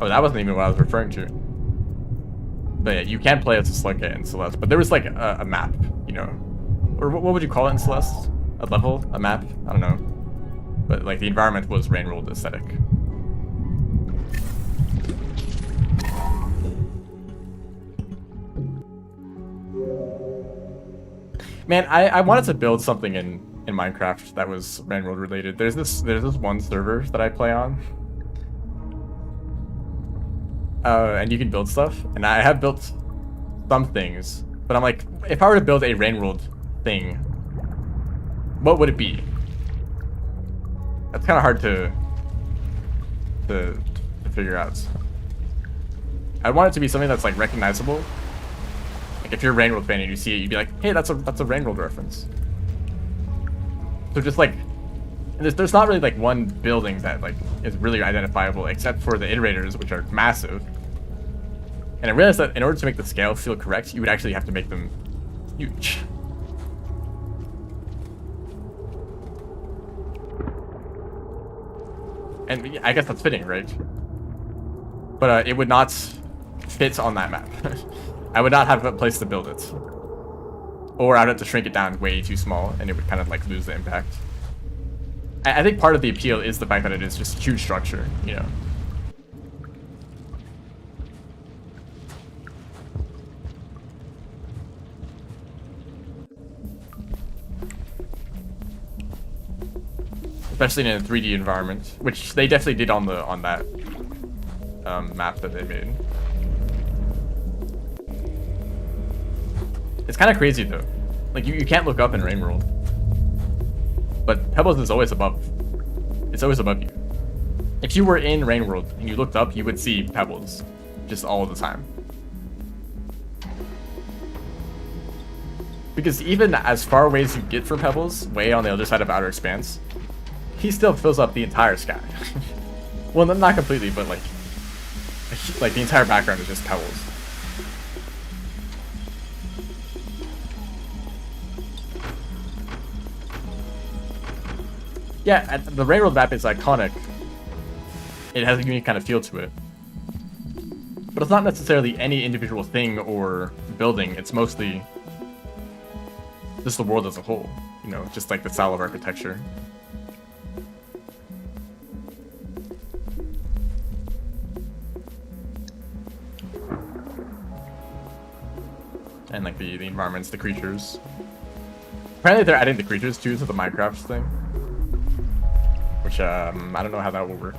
A: Oh, that wasn't even what I was referring to. But yeah, you can play as a Slughead in Celeste, but there was like a map, you know. Or what would you call it in Celeste? A level? A map? I don't know. But like the environment was Rain World aesthetic. Man, I wanted to build something in Minecraft that was Rain World related. There's this one server that I play on. And you can build stuff, and I have built some things, but I'm like, if I were to build a Rain World thing, what would it be? That's kind of hard to figure out. I want it to be something that's like recognizable. Like if you're a Rain World fan and you see it, you'd be like, hey, that's a Rain World reference. So just like, there's not really like one building that like is really identifiable, except for the iterators, which are massive. And I realized that in order to make the scale feel correct, you would actually have to make them huge. And I guess that's fitting, right? But it would not fit on that map. I would not have a place to build it. Or I'd have to shrink it down way too small, and it would kind of like lose the impact. I think part of the appeal is the fact that it is just huge structure, you know. Especially in a 3D environment, which they definitely did on that map that they made. It's kind of crazy though. Like you can't look up in Rain World. But Pebbles is always above. It's always above you. If you were in Rain World and you looked up, you would see Pebbles just all the time. Because even as far away as you get from Pebbles, way on the other side of Outer Expanse, he still fills up the entire sky. Well, not completely, but like the entire background is just Pebbles. Yeah, the Rain World map is iconic. It has a unique kind of feel to it. But it's not necessarily any individual thing or building. It's mostly just the world as a whole. You know, just like the style of architecture. And like the environments, the creatures. Apparently they're adding the creatures too to the Minecraft thing. Which, I don't know how that will work.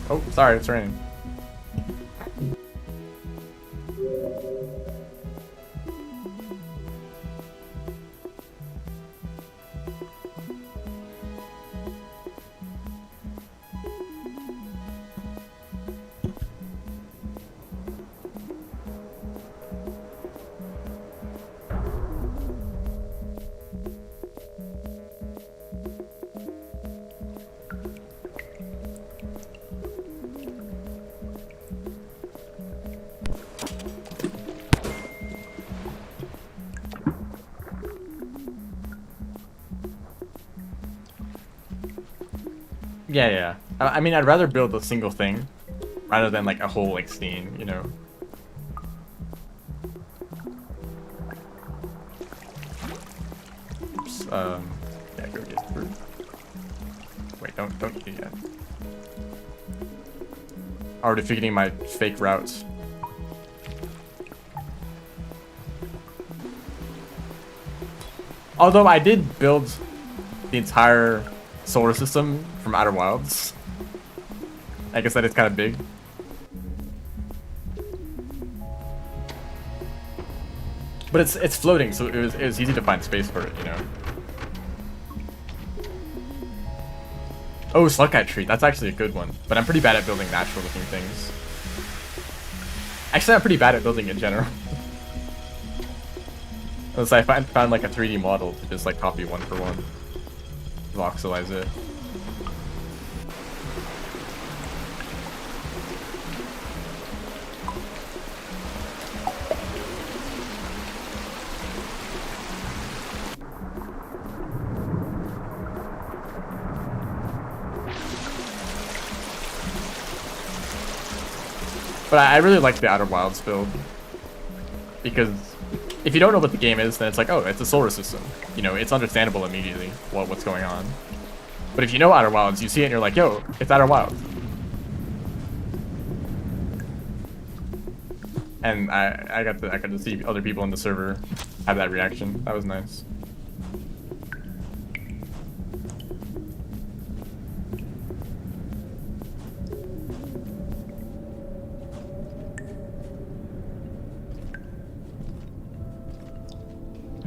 A: Oh, sorry, it's raining. Yeah, yeah. I mean, I'd rather build a single thing rather than like a whole like scene, you know. Oops. Yeah, go get through. Wait, don't eat it yet. Already figuring my fake routes. Although I did build the entire solar system from Outer Wilds. I guess that is kind of big. But it's floating, so it was easy to find space for it, you know. Oh, Slugcat Tree. That's actually a good one. But I'm pretty bad at building natural looking things. Actually, I'm pretty bad at building in general. Unless I found like a 3D model to just like copy one for one. Voxelize it. But I really like the Outer Wilds build, because if you don't know what the game is, then it's like, oh, it's a solar system. You know, it's understandable immediately what's going on. But if you know Outer Wilds, you see it and you're like, yo, it's Outer Wilds. And I got to see other people in the server have that reaction. That was nice.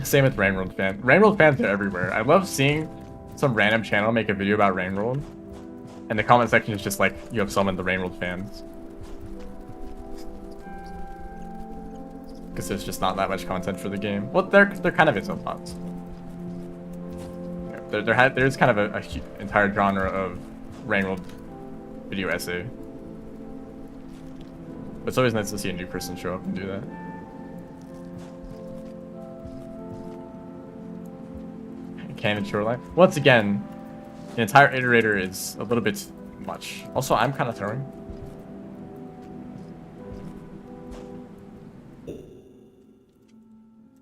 A: Same with Rainworld fans. Rainworld fans are everywhere. I love seeing some random channel make a video about Rainworld, and the comment section is just like, you have summoned the Rainworld fans. Because there's just not that much content for the game. Well, there kind of is a lot. You know, there's kind of a entire genre of Rainworld video essay. But it's always nice to see a new person show up and do that. Canon shoreline. Once again, the entire iterator is a little bit much. Also, I'm kind of throwing.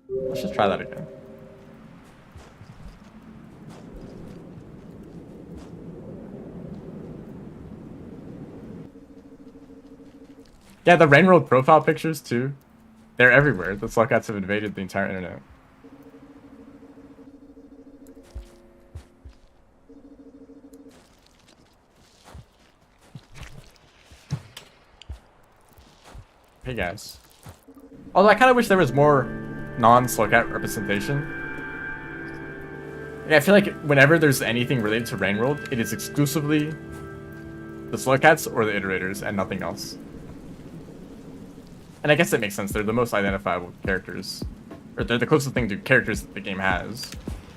A: Let's just try that again. Yeah, the Rainworld profile pictures too. They're everywhere. The Slugcats have invaded the entire internet. Hey guys. Although I kind of wish there was more non-Slugcat representation. Yeah, I feel like whenever there's anything related to Rainworld, it is exclusively the Slugcats or the iterators and nothing else. And I guess that makes sense. They're the most identifiable characters. Or they're the closest thing to characters that the game has.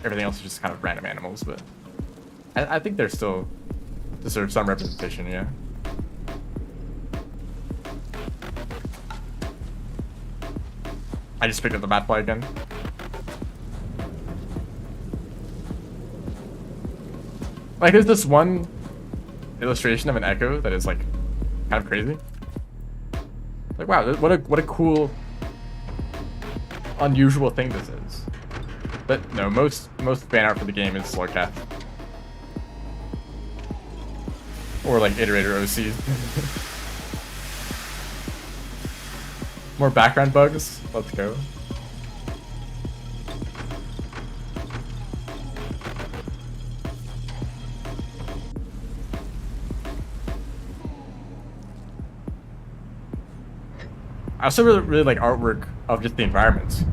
A: Everything else is just kind of random animals, but I think they're still deserve some representation, yeah. I just picked up the Batfly again. Like, there's this one illustration of an echo that is like kind of crazy. Like, wow, what a cool, unusual thing this is. But no, most fan art for the game is Slugcat. Or like Iterator OC. More background bugs? Let's go. I also really like artwork of just the environments,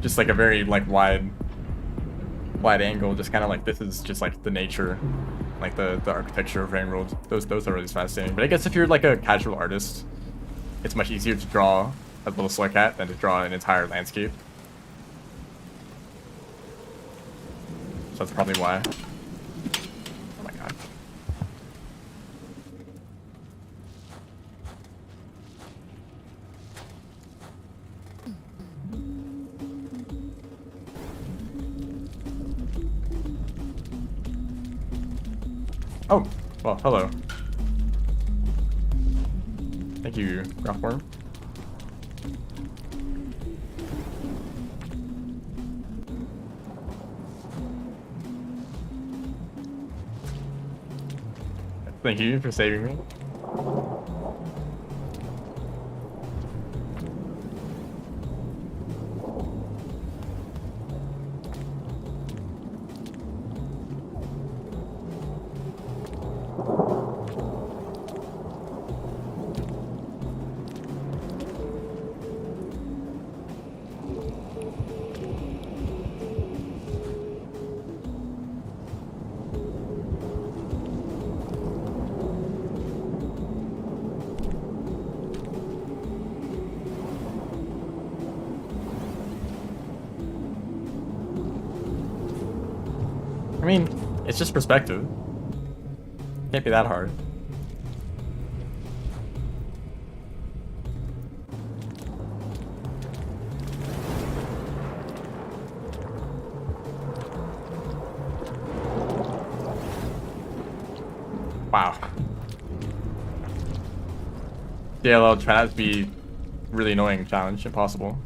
A: just like a very like wide angle, just kind of like this is just like the nature, like the architecture of Rainworld. Those are really fascinating. But I guess if you're like a casual artist, it's much easier to draw a little soy cat than to draw an entire landscape. So that's probably why. Oh my god. Oh, well, hello. Thank you, Rockworm. Thank you for saving me. I mean, it's just perspective. Can't be that hard. Wow. DLL try not to be really annoying challenge, impossible.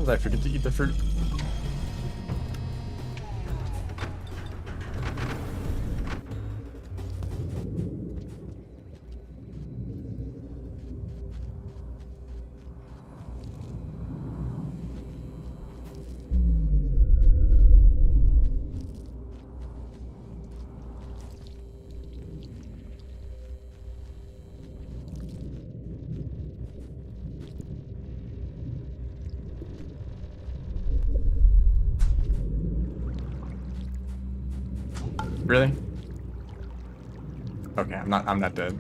A: Did I forget to eat the fruit? Really? Okay, I'm not dead.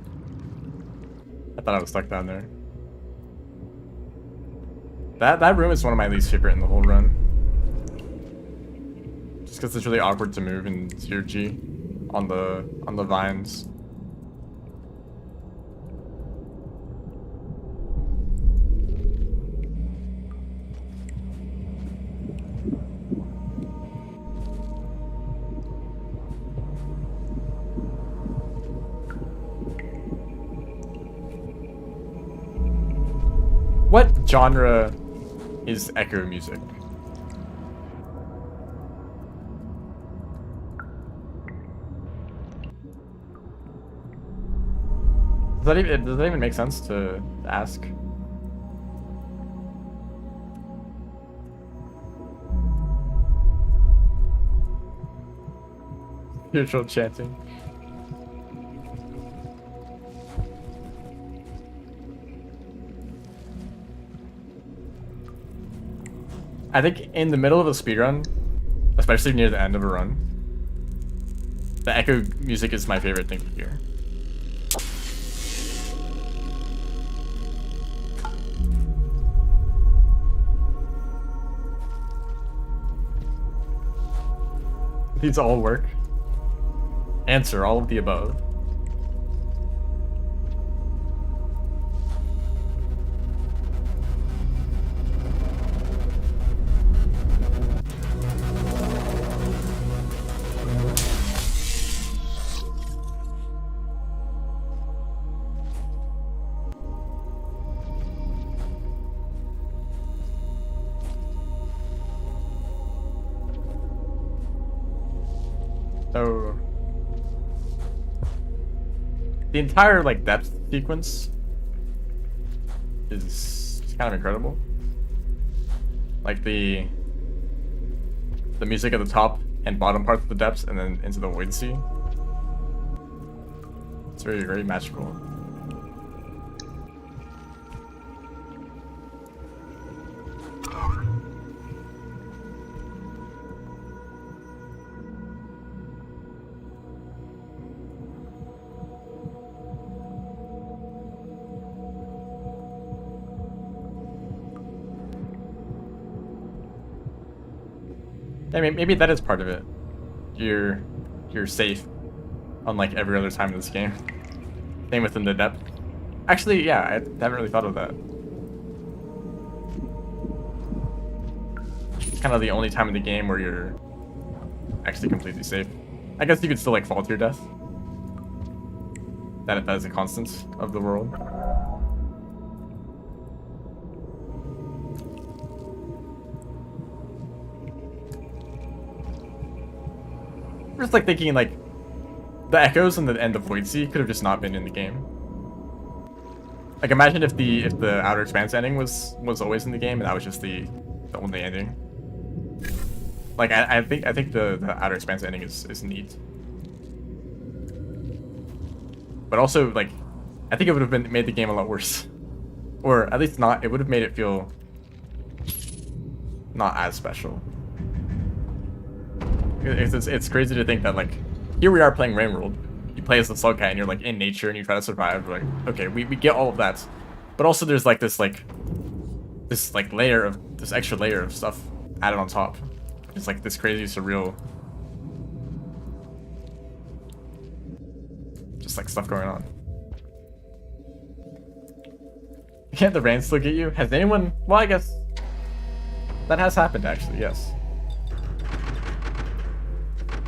A: I thought I was stuck down there. That room is one of my least favorite in the whole run. Just because it's really awkward to move in 0G on the vines. What genre is echo music? Does that even make sense to ask? Spiritual chanting. I think in the middle of a speedrun, especially near the end of a run, the echo music is my favorite thing to hear. These all work. Answer all of the above. So the entire like depth sequence is kind of incredible. Like the music at the top and bottom parts of the depths, and then into the void sea. It's very, very magical. I mean, maybe that is part of it. You're safe, unlike every other time in this game. Same within the depth. Actually, yeah, I haven't really thought of that. It's kind of the only time in the game where you're actually completely safe. I guess you could still like fall to your death. That is a constant of the world. Just like thinking like the echoes and the void sea could have just not been in the game. Like imagine if the outer expanse ending was always in the game and that was just the only ending. Like I think the outer expanse ending is neat. But also like I think it would have made the game a lot worse. Or at least not, it would have made it feel not as special. It's crazy to think that like here we are playing Rainworld. You play as the Slugcat and you're like in nature and you try to survive. Like okay, we get all of that, but also there's like this extra layer of stuff added on top. It's like this crazy surreal, just like stuff going on. Can't the rain still get you? Has anyone? Well, I guess that has happened actually. Yes.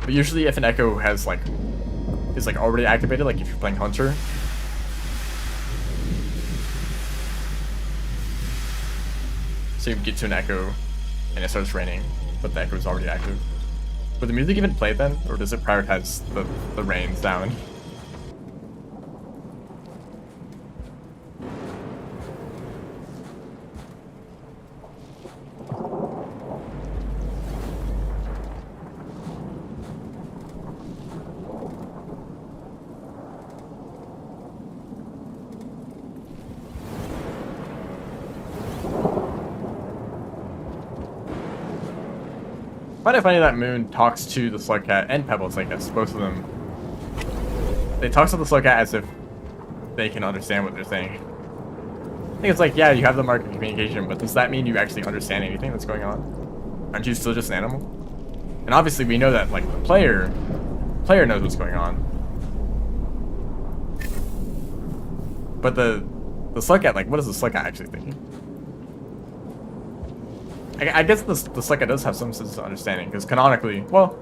A: But usually if an echo is like already activated, like if you're playing Hunter, so you get to an echo and it starts raining, but the echo is already active. Would the music even play then, or does it prioritize the rain sound? I find it funny that Moon talks to the Slugcat and Pebbles, I guess, both of them. They talk to the Slugcat as if they can understand what they're saying. I think it's like, yeah, you have the mark of communication, but does that mean you actually understand anything that's going on? Aren't you still just an animal? And obviously we know that like the player knows what's going on. But the Slugcat, like what is the Slugcat actually thinking? I guess the Slugcat does have some sense of understanding, because canonically, well...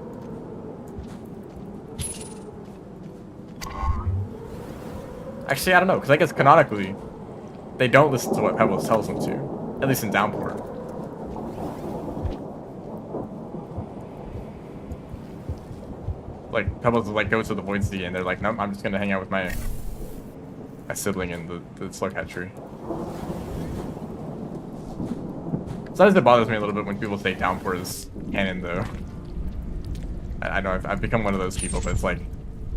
A: Actually, I don't know, because I guess canonically, they don't listen to what Pebbles tells them to. At least in Downpour. Like, Pebbles like go to the Void Sea, and they're like, nope, I'm just gonna hang out with my sibling in the Slugcat tree. Sometimes it bothers me a little bit when people say Downpour is canon, though. I know I've become one of those people, but it's like,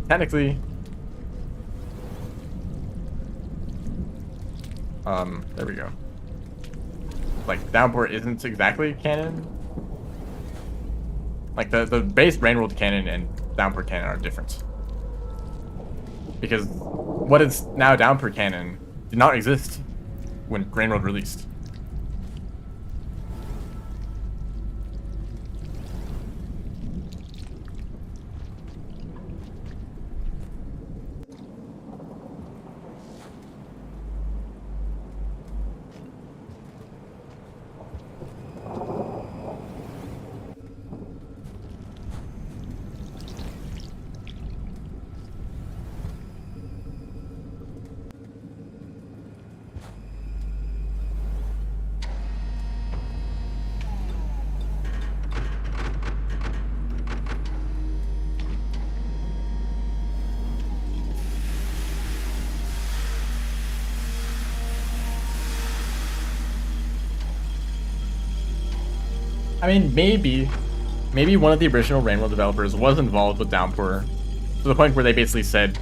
A: technically... there we go. Like, Downpour isn't exactly canon. Like, the base Rainworld canon and Downpour canon are different. Because what is now Downpour canon did not exist when Rainworld released. I mean, maybe one of the original Rainworld developers was involved with Downpour to the point where they basically said,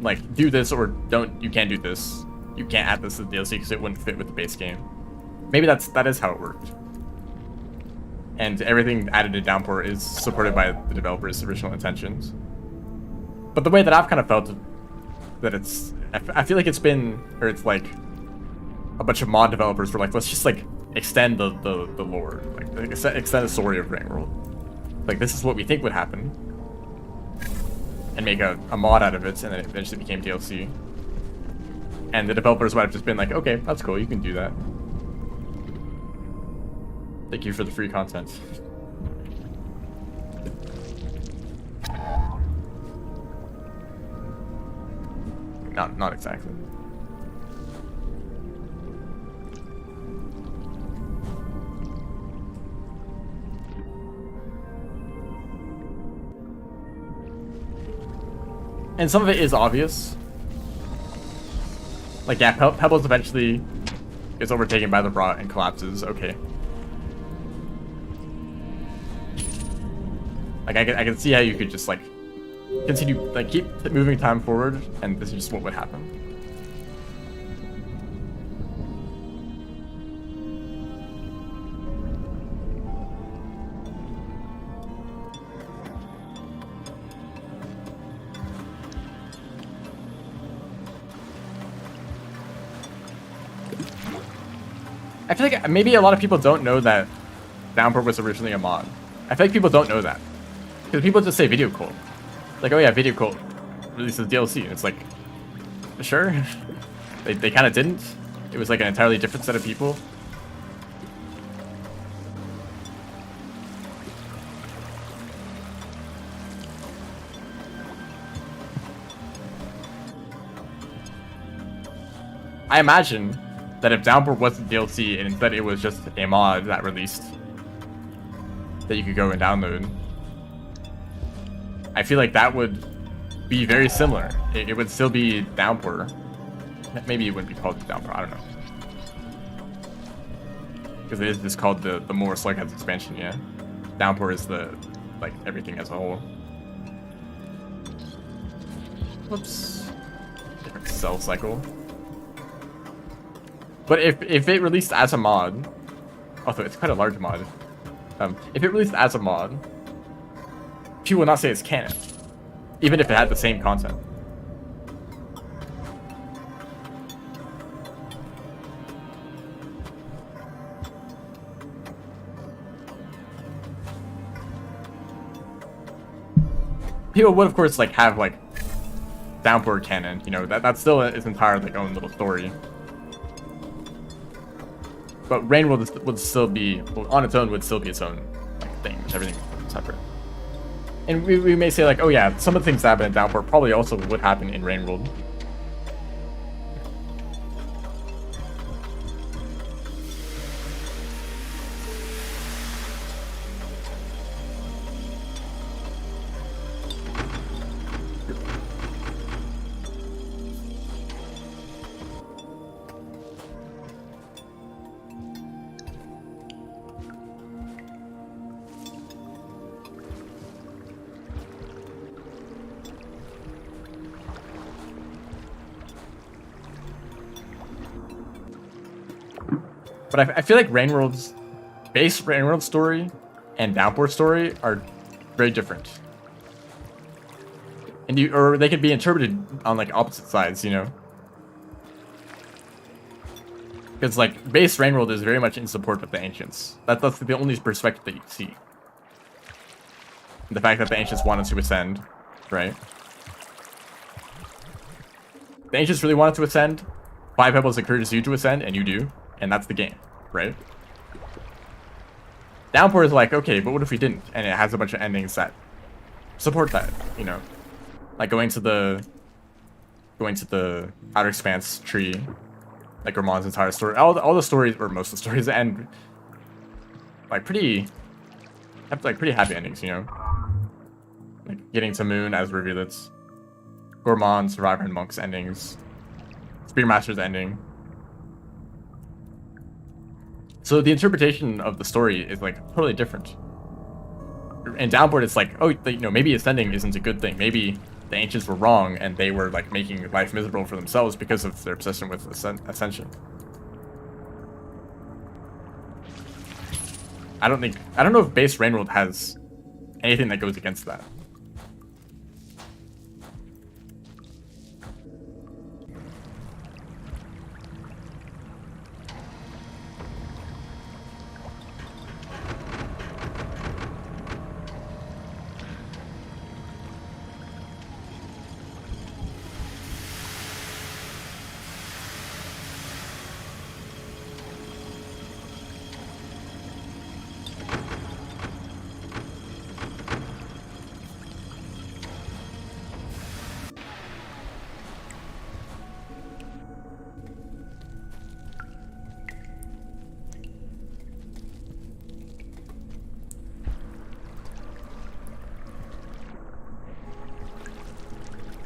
A: like, do this or don't. You can't do this. You can't add this to the DLC because it wouldn't fit with the base game. Maybe that is how it worked. And everything added to Downpour is supported by the developer's original intentions. But the way that I've kind of felt that I feel like it's been, or it's like a bunch of mod developers were like, let's just like extend the lore, like extend the story of Rainworld. Like, this is what we think would happen, and make a mod out of it, and then it eventually became DLC. And the developers might have just been like, okay, that's cool, you can do that. Thank you for the free content. Not exactly. And some of it is obvious. Like, yeah, Pebbles eventually is overtaken by the Rot and collapses. Okay. Like, I can see how you could just, like, continue, like, keep moving time forward, and this is just what would happen. I feel like maybe a lot of people don't know that Downpour was originally a mod. I feel like people don't know that. Because people just say Video Cult. Like, oh yeah, Video Cult releases DLC. And it's like, sure. They kind of didn't. It was like an entirely different set of people. I imagine that if Downpour wasn't DLC and instead it was just a mod that released that you could go and download, I feel like that would be very similar. It would still be Downpour. Maybe it wouldn't be called Downpour, I don't know. Because it is just called the more Slugheads expansion, yeah. Downpour is the, like, everything as a whole. Whoops. Different cell cycle. But if it released as a mod, also it's quite a large mod. If it released as a mod, people would not say it's canon, even if it had the same content. People would, of course, like have like Downpour canon. You know, that's still its entire like own little story. But Rainworld would still be, well, on its own, would still be its own like thing, with everything separate. And we may say like, oh yeah, some of the things that happen in Downpour probably also would happen in Rainworld. But I feel like Rainworld's base Rainworld story and Downpour story are very different. And or they could be interpreted on like opposite sides, you know? Because like base Rainworld is very much in support of the Ancients. That's the only perspective that you see. The fact that the Ancients wanted to ascend, right? The Ancients really wanted to ascend. 5 Pebbles encourages you to ascend, and you do. And that's the game, right? Downpour is like, okay, but what if we didn't? And it has a bunch of endings that support that, you know? Like going to the Outer Expanse tree, like Ramon's entire story. All the stories, or most of the stories, end like pretty happy endings, you know? Like getting to Moon as Rivulet, Gourmand, Survivor, and Monk's endings, Spearmaster's ending. So the interpretation of the story is like totally different. In Downpour, it's like, oh, you know, maybe ascending isn't a good thing. Maybe the ancients were wrong and they were like making life miserable for themselves because of their obsession with ascension. I don't know if base Rain World has anything that goes against that.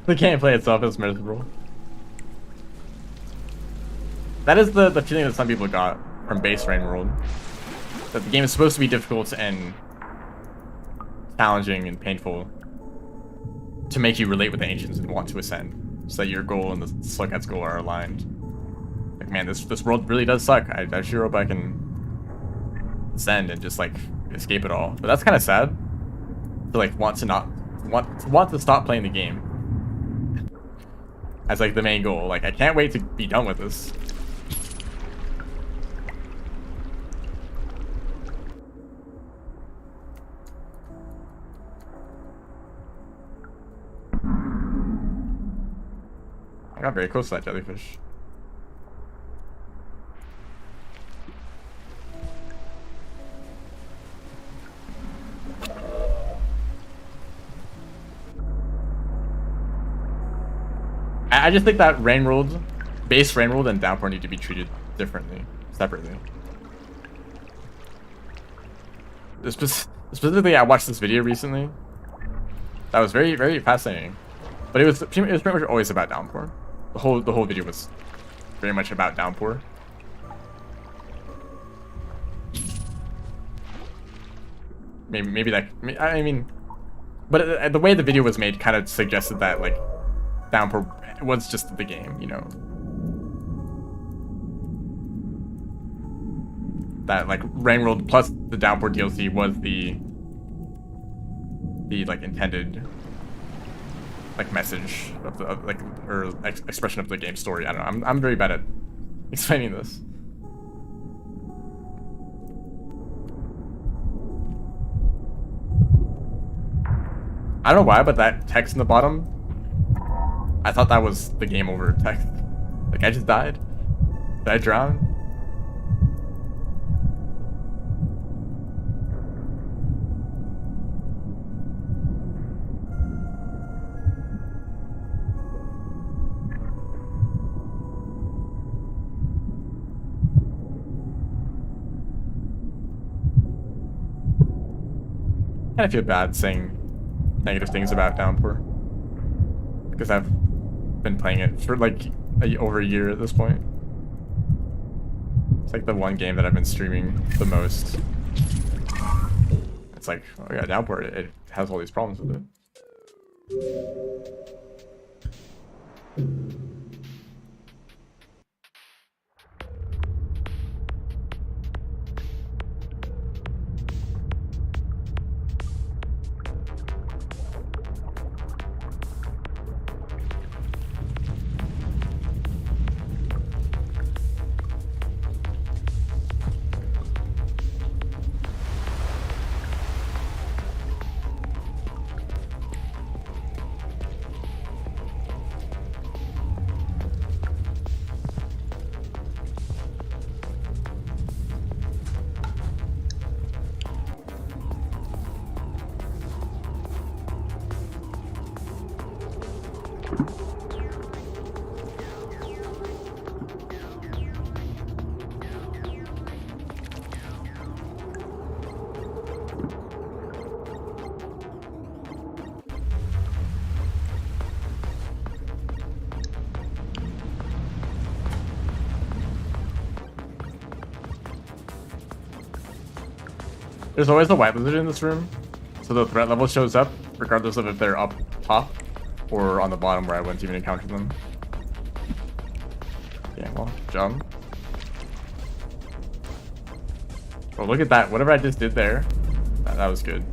A: The gameplay itself is miserable. That is the feeling that some people got from base Rain World. That the game is supposed to be difficult and challenging and painful to make you relate with the ancients and want to ascend, so that your goal and the Slughead's goal are aligned. Like, man, this world really does suck. I sure hope I can ascend and just like escape it all. But that's kind of sad to like want to stop playing the game as like the main goal. Like, I can't wait to be done with this. I got very close to that jellyfish. I just think that Rain World, base Rain World and Downpour need to be treated differently, separately. Specifically, I watched this video recently. That was very, very fascinating. But it was pretty much always about Downpour. The whole video was very much about Downpour. Maybe that, I mean, but the way the video was made kind of suggested that like Downpour was just the game, you know. That like Rain World plus the Downpour DLC was the like intended like message of the like or expression of the game story. I don't know. I'm very bad at explaining this. I don't know why, but that text in the bottom, I thought that was the game over text. Like, I just died. Did I drown? I kind of feel bad saying negative things about Downpour because I've been playing it for like over a year at this point. It's like the one game that I've been streaming the most. It's like, oh yeah, Downpour, it has all these problems with it. There's always a white lizard in this room, so the threat level shows up regardless of if they're up top or on the bottom where I wouldn't even encounter them. Yeah, well, jump. Oh, look at that. Whatever I just did there, that was good.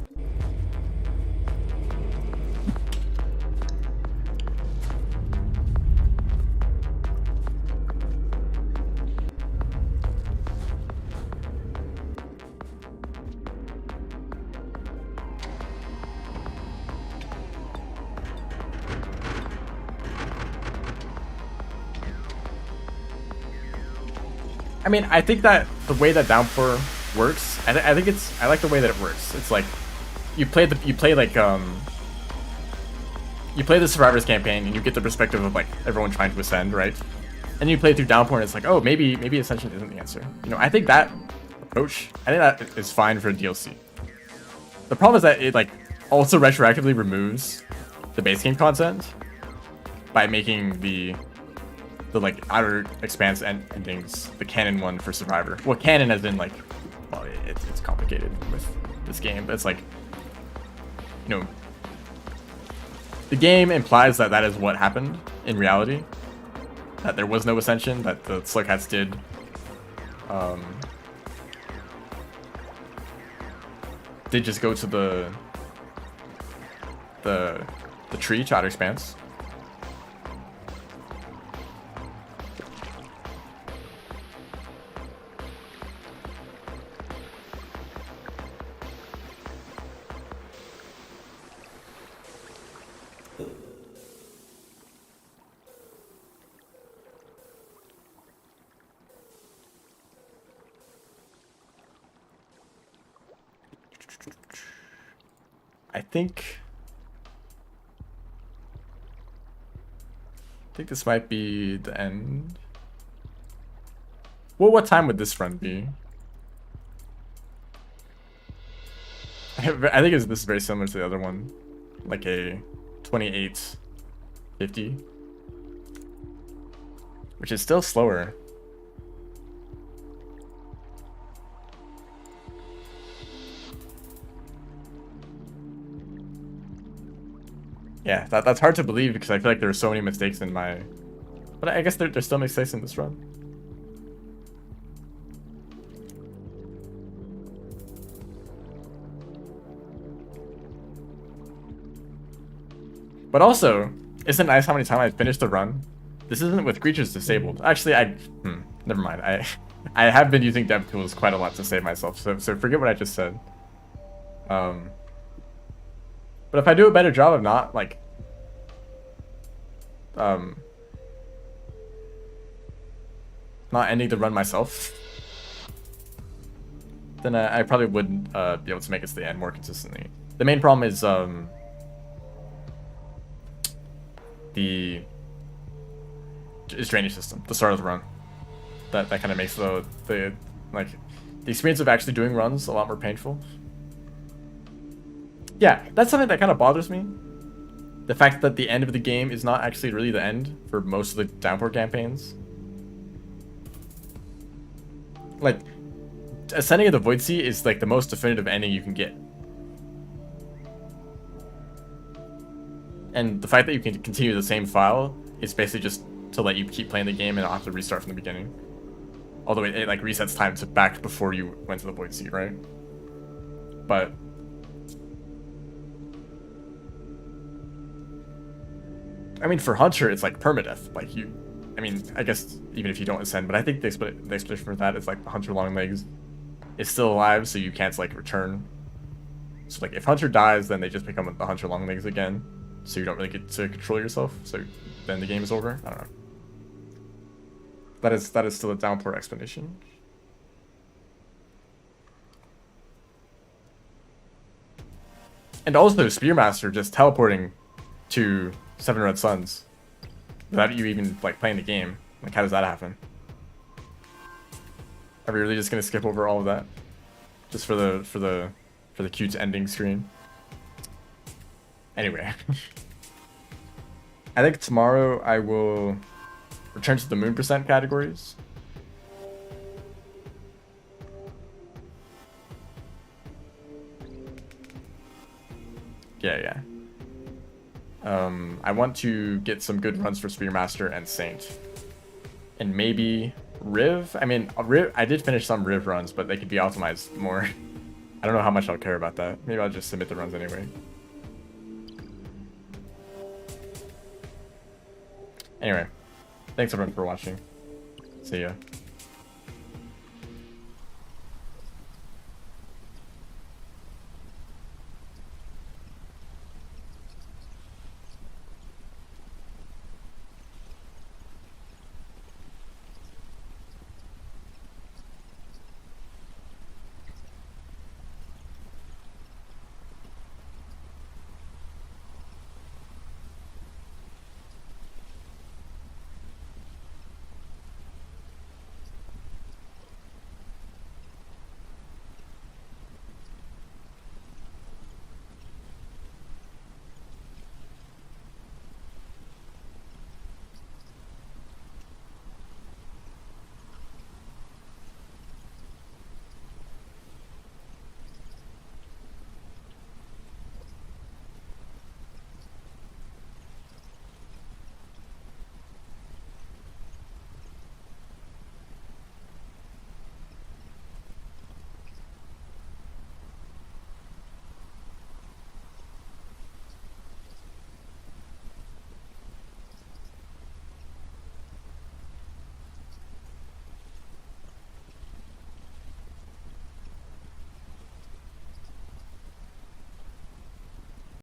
A: I mean, I think that the way that Downpour works, I think I like the way that it works. It's like you play the Survivors campaign and you get the perspective of like everyone trying to ascend, right? And you play through Downpour and it's like, oh, maybe Ascension isn't the answer. You know, I think that approach, I think that is fine for DLC. The problem is that it like also retroactively removes the base game content by making the like outer expanse endings the canon one for Survivor. Well, canon as in like, well, it's complicated with this game, but it's like, you know, the game implies that that is what happened in reality, that there was no ascension, that the Slugcats did just go to the tree to outer expanse. I think this might be the end. Well, what time would this run be? I think this is very similar to the other one, like a 28:50, which is still slower. Yeah, that's hard to believe because I feel like there are so many mistakes in my... But I guess there's still mistakes in this run. But also, isn't it nice how many times I finished the run? This isn't with creatures disabled. Actually, never mind. I have been using dev tools quite a lot to save myself, so forget what I just said. But if I do a better job of not, like, not ending the run myself, then I probably would be able to make it to the end more consistently. The main problem is the drainage system, the start of the run. That kind of makes the experience of actually doing runs a lot more painful. Yeah, that's something that kind of bothers me. The fact that the end of the game is not actually really the end for most of the Downpour campaigns. Like, Ascending of the Void Sea is like the most definitive ending you can get. And the fact that you can continue the same file is basically just to let you keep playing the game and not have to restart from the beginning. Although it like resets time to back before you went to the Void Sea, right? But I mean, for Hunter, it's like permadeath. Like I mean, I guess even if you don't ascend, but I think the explanation for that is like the Hunter Longlegs is still alive, so you can't like return. So like if Hunter dies, then they just become the Hunter Longlegs again, so you don't really get to control yourself. So then the game is over. I don't know. That is still a Downpour explanation. And also Spearmaster just teleporting to 7 Red Suns without you even like playing the game. Like, how does that happen? Are we really just gonna skip over all of that just for the cute ending screen? Anyway, I think tomorrow I will return to the moon percent categories. Yeah. I want to get some good runs for Spearmaster and Saint. And maybe Riv? I mean, Riv, I did finish some Riv runs, but they could be optimized more. I don't know how much I'll care about that. Maybe I'll just submit the runs anyway. Anyway, thanks everyone for watching. See ya.